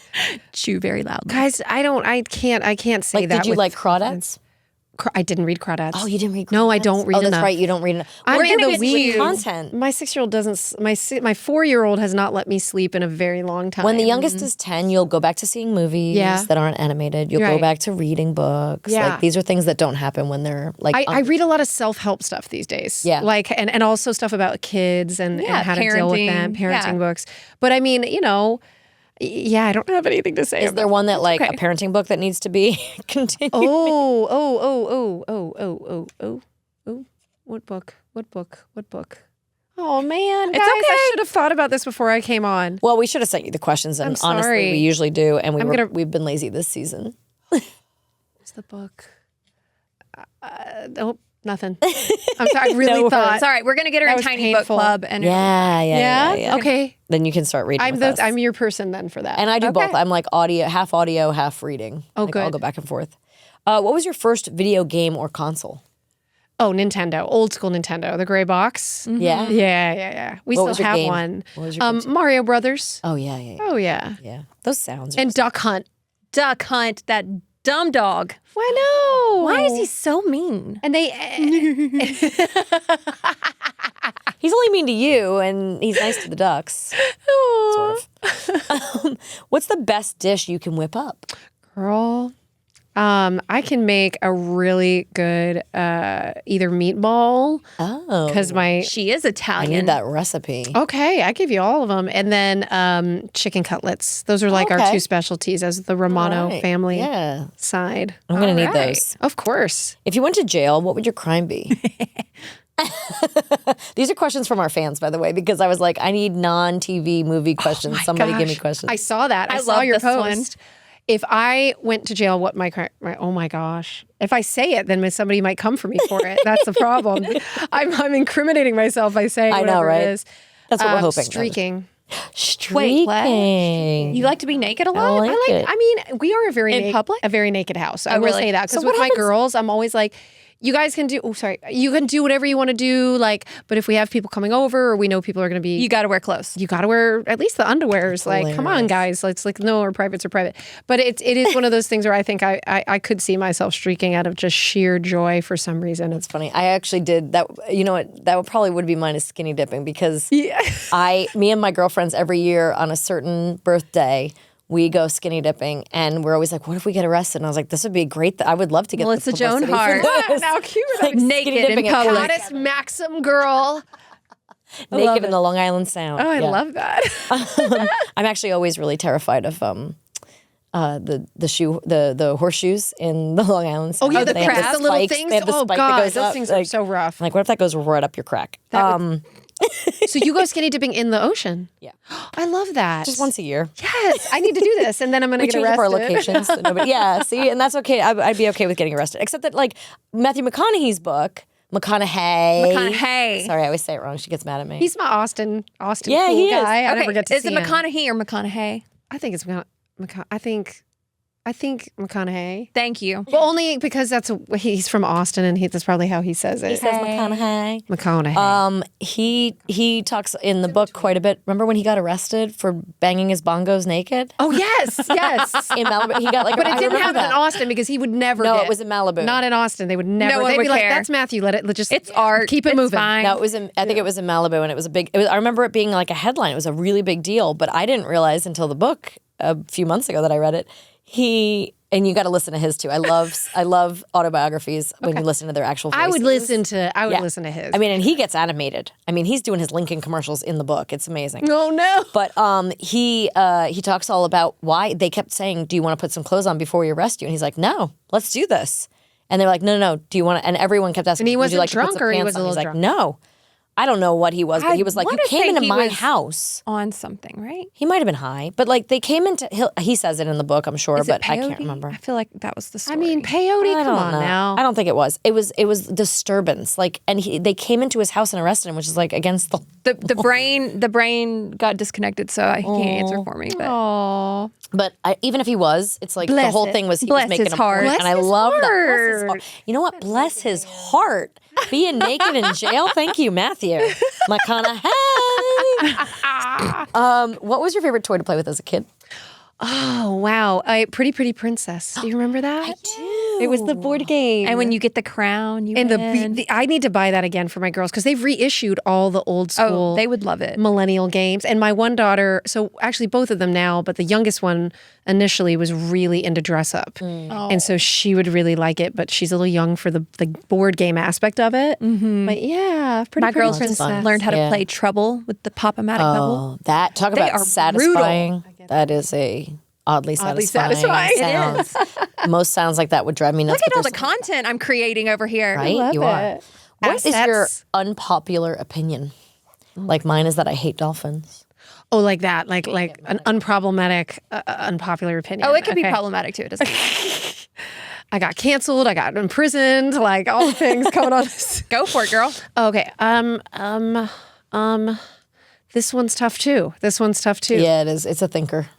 Chew very loudly. Guys, I can't say Like, that. did you with like crawdads? I didn't read crawdads. Oh, you didn't read crawdads? No, I don't read Oh, that's enough. right. You don't read enough. I'm We're in gonna the get weeds. you content. My 6-year-old doesn't. My 4-year-old has not let me sleep in a very long time. When the youngest is 10, you'll go back to seeing movies that aren't animated. You'll go Right. back to reading books. Yeah. Like, these are things that don't happen when they're like... I read a lot of self-help stuff these days. Yeah. Like, and also stuff about kids and how to deal with them, parenting. parenting books. But I mean, I don't have anything to say. Is there one that like a parenting book that needs to be continued? Oh. What book? Oh man, guys, I should have thought about this before I came on. Well, we should have sent you the questions, and honestly, sorry. we usually do, and we've been lazy this season. What's the book? Nothing. I'm sorry. I really thought. It's all right. We're going to get her That in was Tiny Book painful. Club. And Yeah. Okay. Then you can start reading with us. I'm your person then for that. And I do both. I'm like audio, half reading. Oh, like, good. I'll go back and forth. What was your first video game or console? Oh, Nintendo, old school Nintendo, the gray box. Yeah. Yeah. We What still was your have game? one. What was your go-to? Mario Brothers. Oh yeah. Oh yeah. Yeah. Those sounds. Are And Duck Hunt. Duck Hunt, that dumb dog. I know. Why is he so mean? And they. He's only mean to you, and he's nice to the ducks. Sort of. What's the best dish you can whip up? Girl, I can make a really good either meatball Oh, because She is I Italian. need that recipe. Okay, I give you all of them, and then chicken cutlets. Those are like our Okay. two specialties as the Romano Right. family Yeah, side. I'm gonna need All right. those. Of course. If you went to jail, what would your crime be? These are questions from our fans, by the way, because I was like, I need non-TV movie questions. Somebody give me Gosh, questions. I saw that. I saw love your this one. post. If I went to jail, what my oh my gosh! If I say it, then somebody might come for me for it. That's the problem. I'm incriminating myself by saying I know, whatever right? it is. That's what we're hoping. Streaking. Streaking. Wait, you like to be naked a lot? like it. I mean, we are In public? a very naked house. I will really? say that because So with what my happens- girls, I'm always like, you guys can do. Oh, sorry, you can do whatever you want to do. Like, but if we have people coming over, or we know people are going to be, You got to wear clothes. you got to wear at least the underwears. Like, come on, hilarious. guys. Let's like, no, our privates are private. But it is one of those things where I think I could see myself streaking out of just sheer joy for some reason. It's Funny. I actually did that. You know what? That would be mine is skinny dipping because me and my girlfriends every year on a certain birthday, we go skinny dipping, and we're always like, "What if we get arrested?" And I was like, "This would be great. I would love to get Melissa the Joan publicity for Hart. this." how cute. Like, naked skinny dipping in at public. Hottest Maxim girl. naked in the Long Island Sound. Oh, I Yeah. love that. I'm actually always really terrified of the horseshoes in the Long Island Sound. Oh, yeah, the They have crabs, the little spikes. things. They have the Oh, spike God, that goes those up. things are so rough. I'm like, what if that goes right up your crack? So you go skinny dipping in the ocean. Yeah. I love that. Just once a year. Yes, I need to do this, and then I'm going to We get change up our arrested. locations. So nobody, yeah, see, and that's okay. I'd be okay with getting arrested, except that like Matthew McConaughey's book, McConaughey. Sorry, I always say it wrong. She gets mad at me. He's my Austin Yeah, cool he is. guy. I Okay, never get to is see it him. McConaughey or McConaughey? I think it's I think McConaughey. Thank you. Well, only because he's from Austin, and that's probably how he says it. He says McConaughey. McConaughey. He talks in the book quite a bit. Remember when he got arrested for banging his bongos naked Oh yes, yes. in Malibu? He got like, But it I didn't remember happen in that. Austin because he would never. No, get, it was in Malibu. Not in Austin. They would never. one They'd would be like, care. "That's Matthew. Let just It's art. Keep it It's moving." fine. No, I think it was in Malibu, and it was a big. I remember it being like a headline. It was a really big deal, but I didn't realize until the book a few months ago that I read it. And you got to listen to his too. I love autobiographies when you listen to their actual voices. I would listen to his. I mean, and he gets animated. I mean, he's doing his Lincoln commercials in the book. It's amazing. oh no. But he talks all about why they kept saying, "Do you want to put some clothes on before we arrest you?" And he's like, "No, let's do this." And they're like, "No. Do you want to?" And everyone kept asking, And he "Would you wasn't like to put drunk some or he pants was a on?" little He's drunk? like, "No." I don't know what he was, but he was like, you came into my house. On something, right? He might have been high, but like they came into, he says it in the book, I'm sure, Is it but I can't peyote? remember. I feel like that was the story. I mean, peyote, I come don't on know. now. I don't think it was. It was disturbance. Like, and they came into his house and arrested him, which is like against the brain got disconnected, so he can't answer for me. But Aw. But even if he was, it's like the Bless whole it. thing was he Bless was making his a heart. point, Bless and I his love that. Bless his heart. heart. You know what? Bless his heart. Being naked in jail. Thank you, Matthew. McConaughey. What was your favorite toy to play with as a kid? Oh, wow. Pretty Princess. Do you remember that? do. It was the board game. and when you get the crown, you and win. I need to buy that again for my girls because they've reissued all the old school they would love it. millennial games. And my one daughter, so actually both of them now, but the youngest one initially was really into dress up. And so she would really like it, but she's a little young for the board game aspect of it. But yeah, My girls Princess. learned how to Yeah. play Trouble with the Pop-O-Matic bubble. Oh, that talk They about are satisfying. That is a oddly satisfying. satisfying. Sounds. Most sounds like that would drive me nuts. Look at all but the there's- content I'm creating over here. right? love You are. it. What is your Assets. unpopular opinion? Like mine is that I hate dolphins. Oh, like that, like an unproblematic, unpopular opinion. Oh, it could be Okay. problematic too. It doesn't. I got canceled. I got imprisoned. Like all the things coming on this. Go for it, girl. Okay. This one's tough too. Yeah, it is. It's a thinker.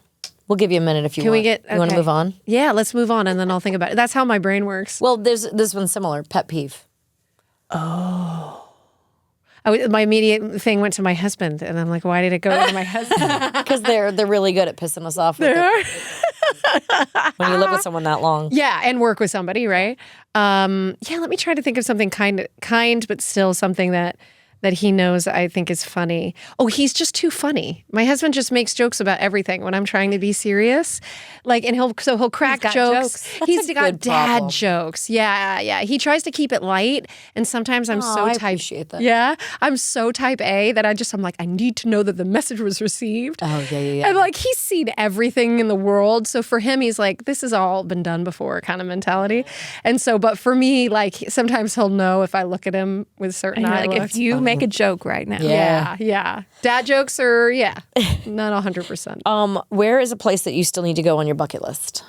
We'll give you a minute if you Can want. we get? You want to okay. move on? Yeah, let's move on, and then I'll think about it. That's how my brain works. Well, there's this one's similar. Pet peeve. My immediate thing went to my husband, and I'm like, why did it go to my husband? Because they're really good at pissing us off. With it. When you live with someone that long. Yeah, and work with somebody, right? Yeah, let me try to think of something kind, but still something that he knows I think is funny. Oh, he's just too funny. My husband just makes jokes about everything when I'm trying to be serious. Like, and he'll crack got jokes. jokes. He's a got good dad problem. jokes. Yeah. He tries to keep it light, and sometimes I'm so I type. appreciate that. Yeah, I'm so type A that I'm like, I need to know that the message was received. Oh, yeah. And like he's seen everything in the world. So for him, he's like, this has all been done before kind of mentality. And so, but for me, like sometimes he'll know if I look at him with certain And you're eye like, looks. if you make a joke right now, Yeah. Dad jokes are, not 100%. Where is a place that you still need to go on your bucket list?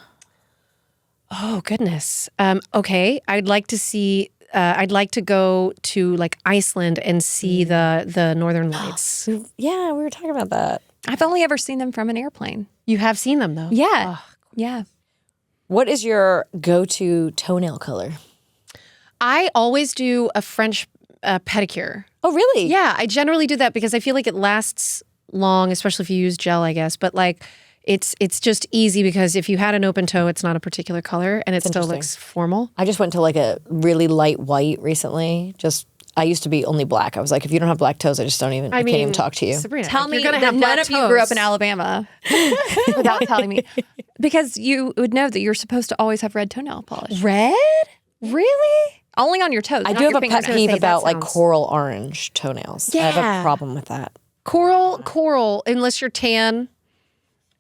Oh, goodness. Okay. I'd like to go to like Iceland and see the Northern Lights. Yeah, we were talking about that. I've only ever seen them from an airplane. You have seen them though? Yeah, yeah. What is your go-to toenail color? I always do a French pedicure. Oh, really? Yeah, I generally do that because I feel like it lasts long, especially if you use gel, I guess. But like, it's just easy because if you had an open toe, it's not a particular color and it still interesting. looks formal. I just went to like a really light white recently. I used to be only black. I was like, if you don't have black toes, I can't even talk to you. Sabrina, Tell me you're gonna that have none black of you grew up toes. in Alabama without telling me. Because you would know that you're supposed to always have red toenail polish. Red? Really? Only on your toes. I not do have your a fingers. pet peeve say, about that like sounds- coral orange toenails. I have Yeah. a problem with that. Coral, unless you're tan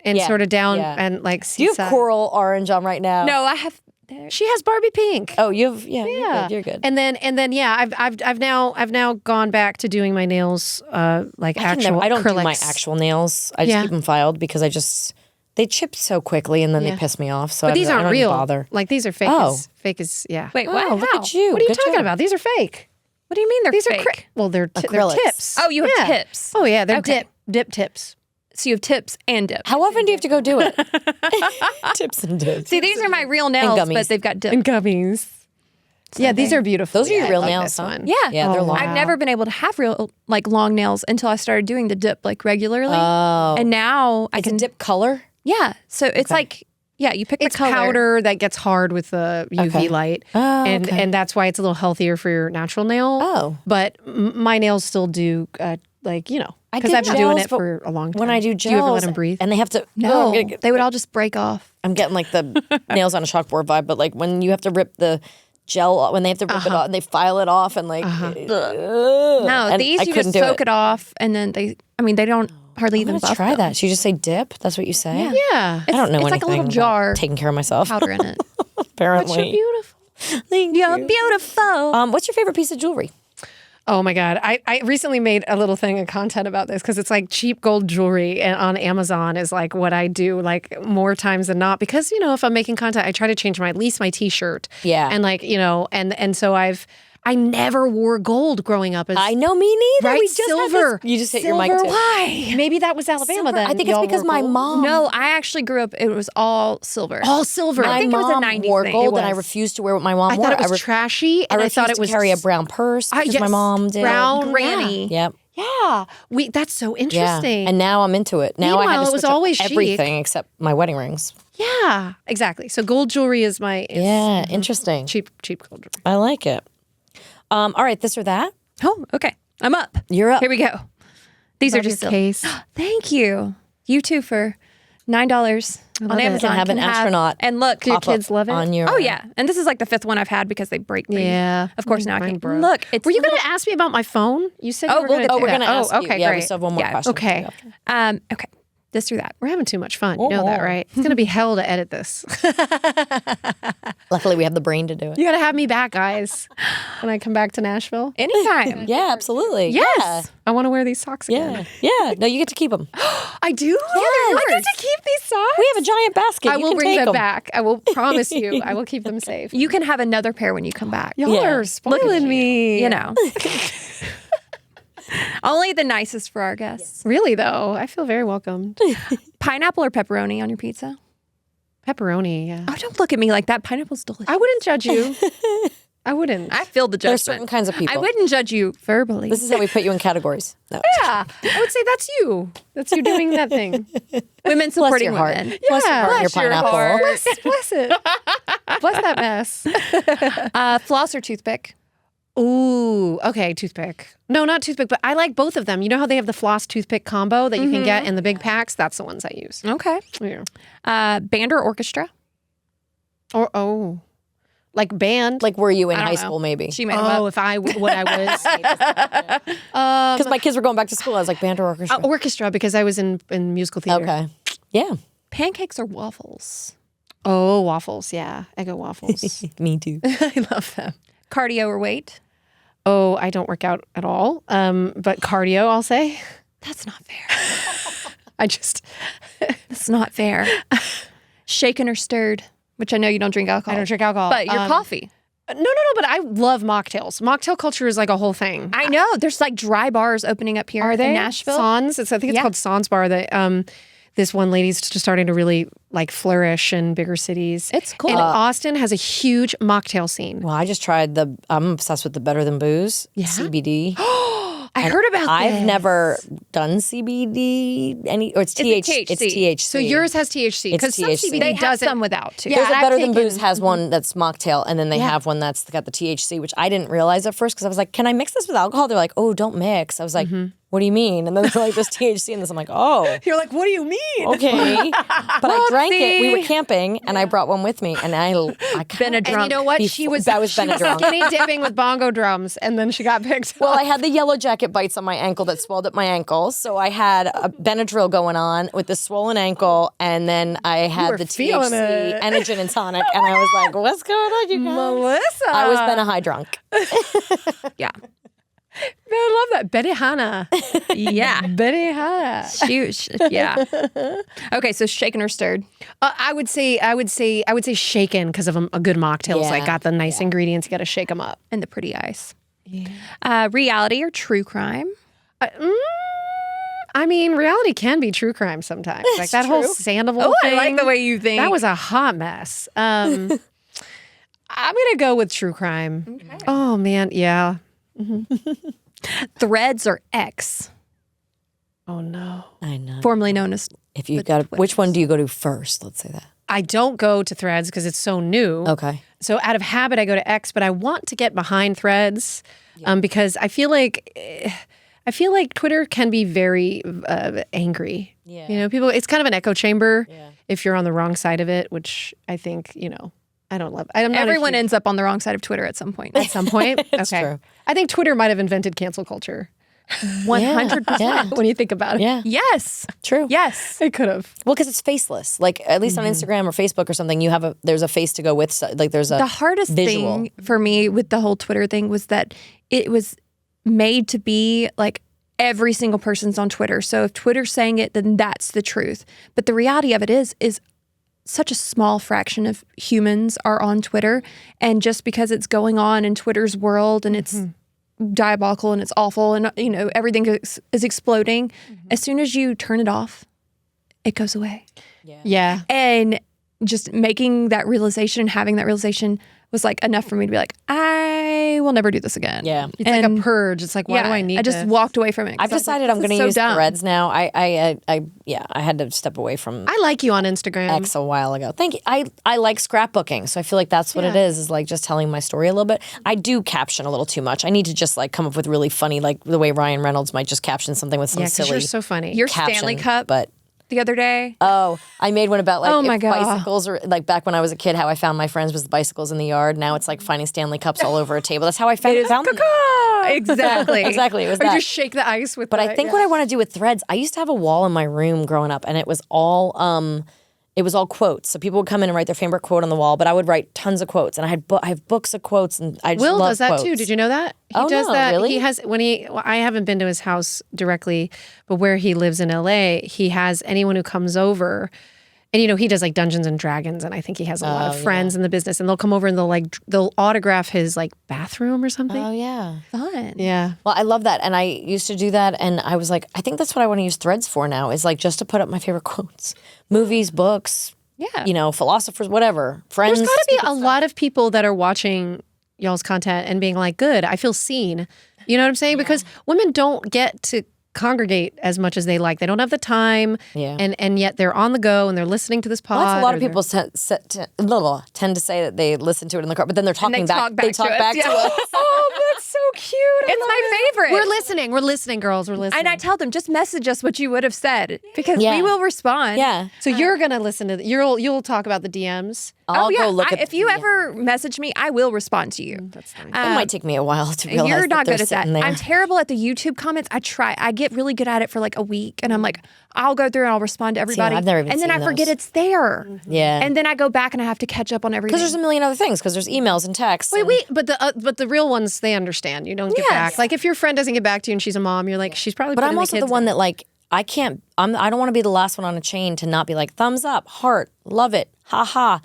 and Yeah, sort of down yeah. and like Do you have seaside. coral orange on right now? No, I have. She has Barbie pink. Oh, you have. Yeah, you're good. And then yeah, I've now gone back to doing my nails like actual I don't do my acrylics. actual nails. I just Yeah. keep them filed because they chip so quickly and then they piss me off. So But these I aren't don't real. even bother. Like these are fake. Oh. Fake as yeah. Wait, Oh, what? look How? at you. What are you Good talking job. about? These are fake. What do you mean they're These fake? are well, they're Acrylics. tips. Oh, you have Yeah. tips. Oh yeah, they're Okay. dip tips. So you have tips and dip. How often do you have to go do it? Tips and dips. See, these are my real nails, gummies. but they've got dip. And gummies. Yeah, these are beautiful. Those are your Yeah, I real love nails, this huh? one. Yeah. Yeah, they're Oh, long. wow. I've never been able to have real like long nails until I started doing the dip like regularly. Oh, And now I it's can a dip color. Yeah. So it's like you pick It's the color. powder that gets hard with the UV Okay. light, Oh, and okay. and that's why it's a little healthier for your natural nail. Oh. but my nails still do like I because did I've been doing gels, it but for a long time. When I do do you ever let gels, them breathe? and they have to. No, I'm they would all just break off. getting like the nails on a chalkboard vibe, but like when you have to rip the gel, when they have to rip it off and they file it off and like. No, and these I you couldn't just do soak it off and then they don't hardly even I'm gonna buff try them. that. Should you just say dip? That's what you say. Yeah. yeah, I don't know It's anything like a little about jar. taking care of myself. Powder in it. Apparently, you're beautiful. Thank You're you. beautiful. What's your favorite piece of jewelry? Oh my God. I recently made a little thing of content about this because it's like cheap gold jewelry on Amazon is like what I do like more times than not because, if I'm making content, I try to change at least my t-shirt. Yeah. And like, and so I never wore gold growing up. I know, me neither. Right? We just had Silver. you just hit your mic Silver. too. Why? Maybe that was Alabama Silver. then. I think it's Y'all because wore my gold? mom. No, I actually grew up, it was all silver. All silver. My I think it was a mom 90s wore thing. gold, It and I was. refused to wear what my mom I wore. thought it was trashy, and I thought it was to carry a brown purse because my yes, mom did. brown Granny. Yep. Yeah, that's so Yeah. interesting. And now I'm into it. Now I Meanwhile, had to it was switch up always chic. everything except my wedding rings. Yeah, exactly. So gold jewelry is Yeah, interesting. cheap gold jewelry. I like it. All right, this or that. Oh, okay. I'm up. You're up. Here we go. These Love are just your case. Thank you. You too for $9 on love it. Amazon. Have an astronaut. And look. Your Pop up kids love it? on your. Oh yeah, and this is like the 5th one I've had because they break. pretty- Yeah. Of course now I Mine can broke. Look. It's Were you going to ask me about my phone? You said you were going to. we're gonna ask you. okay, Yeah, great. we still have one more Yeah, question. okay. Okay. This or that. We're having too much fun. You know that, right? It's going to be hell to edit this. Luckily, we have the brain to do it. You got to have me back, guys, when I come back to Nashville. Anytime. Yeah, absolutely. Yes. I want to wear these socks again. Yeah. No, you get to keep them. I do? Yeah, I get to keep these socks? We have a giant basket. I You will can bring take them 'em. back. I will promise you. I will keep them safe. You can have another pair when you come back. Y'all Yeah. are spoiling me. You know. Only the nicest for our guests. Really, though, I feel very welcomed. Pineapple or pepperoni on your pizza? Pepperoni, yeah. Oh, don't look at me like that. Pineapple's delicious. I wouldn't judge you. I wouldn't. I feel the There's judgment. certain kinds of people. I wouldn't judge you verbally. This is how we put you in categories. No. Yeah, I would say that's you. That's you doing that thing. Women supporting your heart. women. Bless your heart, your pineapple. Bless it. Bless that mess. Floss or toothpick? Ooh, okay, toothpick. No, not toothpick, but I like both of them. You know how they have the floss toothpick combo that you can get in the big packs? That's the ones I use. Okay. Yeah. Band or orchestra? Or like band. Like, were you in I don't high know. school, maybe? She made them up. if I what I was. Because my kids were going back to school. I was like, band or orchestra? Orchestra because I was in musical theater. Okay. Yeah. Pancakes or waffles? Oh, waffles. Yeah, Eggo waffles. Me too. I love them. Cardio or weight? Oh, I don't work out at all. But cardio, I'll say. That's not fair. I just That's not fair. Shaken or stirred? Which I know you don't drink alcohol. I don't drink alcohol. But your coffee. No, but I love mocktails. Mocktail culture is like a whole thing. I know. There's like dry bars opening up here Are they in Nashville. Sans? I think it's Yeah. called Sans Bar. That this one lady's just starting to really like flourish in bigger cities. It's cool. And Austin has a huge mocktail scene. Well, I just tried I'm obsessed with the Better Than Booze, CBD. I heard about I've this. never done CBD, or it's THC. It's THC. So yours has THC because some THC. CBD They have doesn't. some without too. Yeah. There's a I've Better Than taken- Booze has one that's mocktail, and then they have one that's got the THC, which I didn't realize at first because I was like, can I mix this with alcohol? They're like, oh, don't mix. I was like, what do you mean? And then they're like, there's THC in this. I'm like, oh, You're like, what do you mean? okay. But I drank it. We were camping, and I brought one with me, and I Been a And drunk. you know what? I was been a drunk. skinny dipping with bongo drums, and then she got picked Well, up. I had the yellow jacket bites on my ankle that swelled up my ankle. So I had a Benadryl going on with this swollen ankle, and then I had were the feeling THC it. and a gin and tonic. And I was like, what's going on, you guys? Melissa. I was been a high drunk. yeah. I love that. Betty Hanna. Yeah. Betty Hanna. Yeah. Okay, so shaken or stirred? I would say shaken because of a good mocktail. Yeah. Like got the nice ingredients. You got to shake them up. And the pretty ice. Reality or true crime? I mean, reality can be true crime sometimes. Like that whole Sandoval Oh, thing. I like the way you think. That was a hot mess. I'm gonna go with true crime. Okay. Oh man, yeah. Threads or X, Oh no. I know. formerly known as. If you got, which one do you go to first? Let's say that. I don't go to Threads because it's so new. Okay. So out of habit, I go to X, but I want to get behind Threads because I feel like Twitter can be very angry. Yeah. You know, people. It's kind of an echo chamber Yeah. if you're on the wrong side of it, which I think I don't love. I'm not Everyone a huge, ends up on the wrong side of Twitter at some point. at some point. It's Okay, true. I think Twitter might have invented cancel culture 100%. Yeah. when you think about it. Yeah. Yes. True. Yes. It could have. Well, because it's faceless. Like at least on Instagram or Facebook or something, there's a face to go with. Like there's a The hardest visual. thing for me with the whole Twitter thing was that it was made to be like every single person's on Twitter. So if Twitter's saying it, then that's the truth. But the reality of it is such a small fraction of humans are on Twitter. And just because it's going on in Twitter's world and it's diabolical and it's awful and, you know, everything is exploding, as soon as you turn it off, it goes away. Yeah. And just making that realization, having that realization was like enough for me to be like, I will never do this again. Yeah. It's like a purge. It's like, why do I need I just this? walked away from it. I've decided I'm going to use Threads now. I had to step away from I like you on Instagram. X a while ago. Thank you. I like scrapbooking, so I feel like that's what it is like just telling my story a little bit. I do caption a little too much. I need to just like come up with really funny, like the way Ryan Reynolds might just caption something with some silly. You're so funny. Your caption, Stanley Cup but the other day. Oh, I made one about like Oh my if God. bicycles or like back when I was a kid, how I found my friends was the bicycles in the yard. Now it's like finding Stanley Cups all over a table. That's how I found them. Exactly. Exactly. It was Or that. just shake the ice with But I think what I want to do with Threads, I used to have a wall in my room growing up, and it was all quotes. So people would come in and write their favorite quote on the wall, but I would write tons of quotes, and I have books of quotes, and I just Will love does that quotes. too. Did you know that? He Oh, does no, that. really? He has I haven't been to his house directly, but where he lives in LA, he has anyone who comes over. And, you know, he does like Dungeons and Dragons, and I think he has a lot of friends in the business, and they'll come over and they'll autograph his like bathroom or something. Oh yeah. Fun. Yeah. Well, I love that, and I used to do that, and I was like, I think that's what I want to use Threads for now. Is like just to put up my favorite quotes, movies, books. Yeah. You know, philosophers, whatever, friends. There's got to be a lot of people that are watching y'all's content and being like, good, I feel seen. You know what I'm saying? Because women don't get to congregate as much as they like. They don't have the time, and yet they're on the go and they're listening to this pod. Well, that's a lot of people tend to say that they listen to it in the car, but then they're talking back. They talk back to us. Oh, that's so cute. It's my favorite. We're listening, girls. We're listening. And I tell them, just message us what you would have said because Yeah. we will respond. Yeah. So you're gonna listen to you'll talk about the DMs. I'll go look at if you ever message me, I will respond to you. That's nice. It might take me a while to realize You're not that good at that. there. I'm terrible at the YouTube comments. I try. I get really good at it for like a week, and I'm like, I'll go through and I'll respond to everybody. I've never even and then seen I forget those. it's there. Yeah. And then I go back and I have to catch up on everything. Because there's a million other things. Because there's emails and texts. But the real ones they understand. You don't get back. Like if your friend doesn't get back to you and she's a mom, you're like she's probably. But putting I'm also the kids one down. that like I can't. I don't want to be the last one on a chain to not be like thumbs up, heart, love it, haha.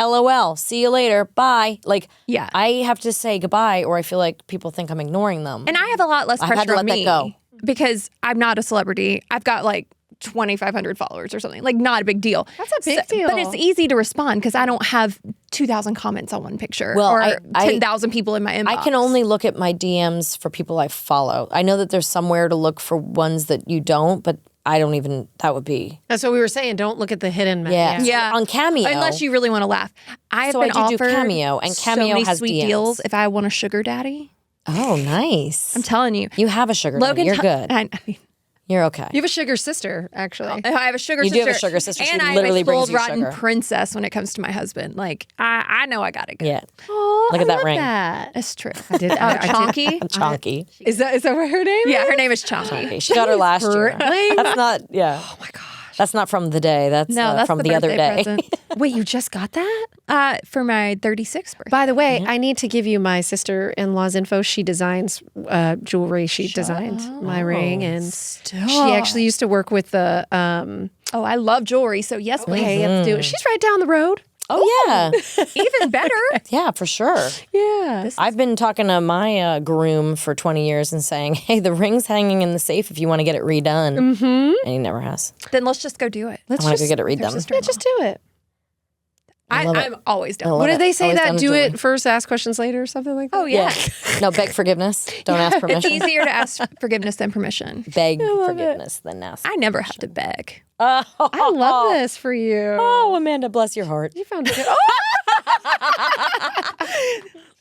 LOL, see you later, bye. Like, Yeah. I have to say goodbye, or I feel like people think I'm ignoring them. And I have a lot less I've had pressure to on let me that go. because I'm not a celebrity. I've got like 2,500 followers or something. Like, not a big deal. That's a big deal. But it's easy to respond because I don't have 2,000 comments on one picture Well, or I 10,000 people in my inbox. I can only look at my DMs for people I follow. I know that there's somewhere to look for ones that you don't, but I don't even. That would be That's what we were saying. Don't look at the hidden. Yeah. on Cameo. Unless you really want to laugh. I have So been I do offered Cameo, and so Cameo many has sweet DMs. deals if I want a sugar daddy. Oh, nice. I'm telling you. You have a sugar daddy. You're good. I mean, You're okay. You have a sugar sister, actually. I have a sugar You sister. do have a sugar sister. She And I literally am a brings spoiled you rotten sugar. princess when it comes to my husband. Like, I know I got it good. Yeah. Oh, Look at that ring. It's true. I did. I did. Chonky? Chonky. Is that what her name? Yeah, her name is Chonky. Okay, she got her last year. That's not. Yeah. Oh my gosh. That's not from the day. That's, That's from the the other birthday day. present. Wait, you just got that? For my 36th birthday. By the way, I need to give you my sister-in-law's info. She designs jewelry. She designed my ring, and she actually used to work with the. Oh, I love jewelry, so yes, please. Okay, let's do it. She's right down the road. Oh yeah. Even better. Yeah, for sure. Yeah. I've been talking to my groom for 20 years and saying, hey, the ring's hanging in the safe if you want to get it redone. Mm-hmm. And he never has. Then let's just go do it. I want to go get it redone. Yeah, just do it. love it. I'm always down. I love What it. did they say Always that? done Do jewelry. it first, ask questions later, or something like that? Oh, yeah. No, beg forgiveness. Don't ask It's permission. easier to ask forgiveness than permission. Beg forgiveness than ask. I never have to beg. I love this for you. Oh, Amanda, bless your heart. You found it.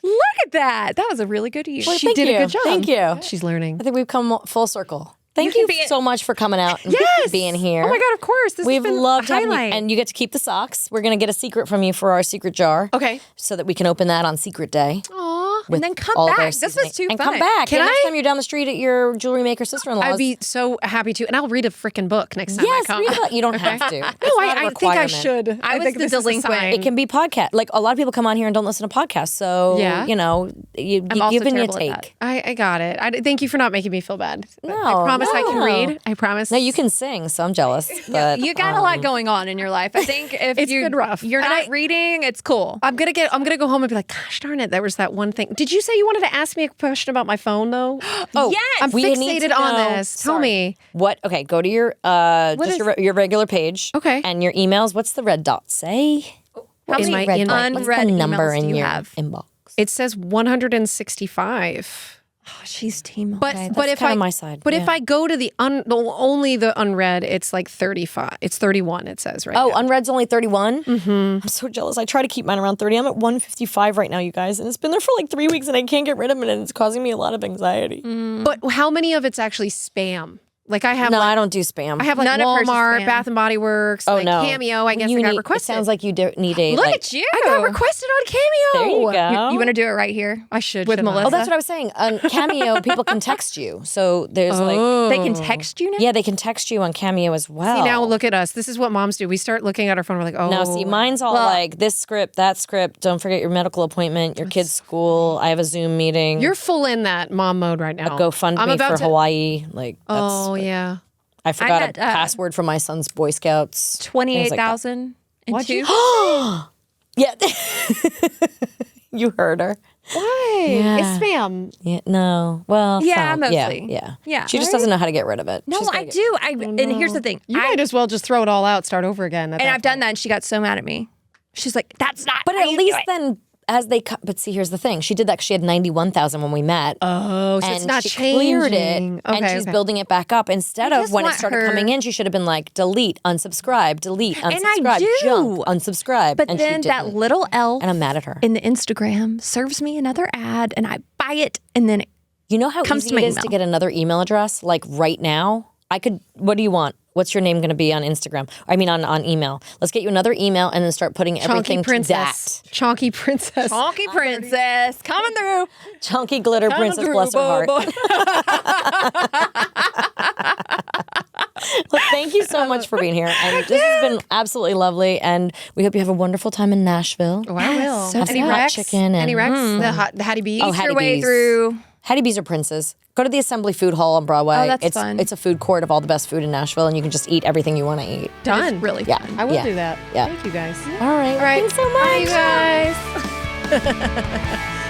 Look at that. That was a really good use. Well, She thank did a you. good job. Thank you. She's learning. I think we've come full circle. Thank can you be- so much for coming out and being here. Oh my God, of course. This We've has been loved a having you. highlight. And you get to keep the socks. We're going to get a secret from you for our secret jar. Okay. So that we can open that on secret day. Aw. with then come all of their back. This was seasoning. too and fun. come back. Can And next I? time you're down the street at your jewelry maker sister-in-law's. I'd be so happy to, and I'll read a freaking book next time yes, I come. read it. You don't have to. No, It's not a I think I requirement. should. I was think the this is a delinquent. sign. It can be podcast. Like a lot of people come on here and don't listen to podcasts. So Yeah. you know, you I'm also give and you terrible at take. that. I got it. Thank you for not making me feel bad. No, I promise I can no. read. I promise. No, you can sing, so I'm jealous. But You got a lot going on in your life. I think if It's been rough. you're And not reading, it's cool. I'm gonna go home and be like, gosh darn it, there was that one thing. Did you say you wanted to ask me a question about my phone though? oh, Yes! I'm we need fixated to on know- this. Tell Sorry. me. What? Okay, go to your your regular page. Okay. And your emails. What's the red dot say? How In many my inbox. What's unread the number emails in do you your have? inbox? It says 165. Oh, she's team. But Okay, but that's if kinda I my side, but if yeah. I go to only the unread, it's like 35. It's 31. It says right. Oh, now. unread's only 31? Mm-hmm. I'm so jealous. I try to keep mine around 30. I'm at 155 right now, you guys. And it's been there for like 3 weeks and I can't get rid of it. And it's causing me a lot of anxiety. But how many of it's actually spam? Like I have No, like, I don't do spam. I have like None of hers is Walmart, spam. Bath and Body Works, oh, like no. Cameo. I guess You I got need- requested. It sounds like you need a... Look like, at you. I got requested on Cameo. There you go. You want to do it right here? I should With shouldn't I? Melissa. Oh, that's what I was saying. On Cameo, people can text you. So there's like... They can text you now? Yeah, they can text you on Cameo as well. See, now look at us. This is what moms do. We start looking at our phone. We're like, oh. Now, see, mine's all like this script, that script. Don't forget your medical appointment, your kid's school. I have a Zoom meeting. You're full in that mom mode right now. GoFundMe I'm about for to- Hawaii. Like, that's, Oh, yeah. I forgot had, a password for my son's Boy Scouts. 28,000 and two. Yeah. You heard her. Why? Yeah. It's spam. Yeah, no. Well, Yeah, some. mostly. Yeah. Yeah. She just doesn't know how to get rid of it. No, She's gotta I get- do. And here's the thing. You might as well just throw it all out, start over again. And I've done that, and she got so mad at me. She's like, "That's not." But how at you do least it." then, as they cut. But see, here's the thing. She did that because she had 91,000 when we met. Oh, so and it's not she changing. cleared it, and Okay, she's okay. building it back up. Instead I of just when it want started her- coming in, she should have been like, delete, unsubscribe, delete, unsubscribe, And I do. jump, unsubscribe. But and she then that didn't. little elf And I'm mad at her. in the Instagram serves me another ad, and I buy it, and then You know how comes easy to my it is to email. get another email address? Like right now, I could. What do you want? What's your name going to be on Instagram? I mean, on email. Let's get you another email and then start putting everything Chonky Princess. to that. Chonky Princess. Honky Princess coming through. Chunky glitter princess, bless her heart. Well, thank you so much for being here, and this has been absolutely lovely. And we hope you have a wonderful time in Nashville. Oh, I will. Have some Any hot Rex? chicken and Any Rex? The Hattie B's? Oh, Eat Hattie your way B's. through. Hattie B's are princes. Go to the Assembly Food Hall on Broadway. Oh, that's it's fun. It's a food court of all the best food in Nashville, and you can just eat everything you want to eat. Done. Really Yeah, fun. I will yeah. do that. Yeah. Thank you guys. All right. All right. Thanks so much. Bye, you guys.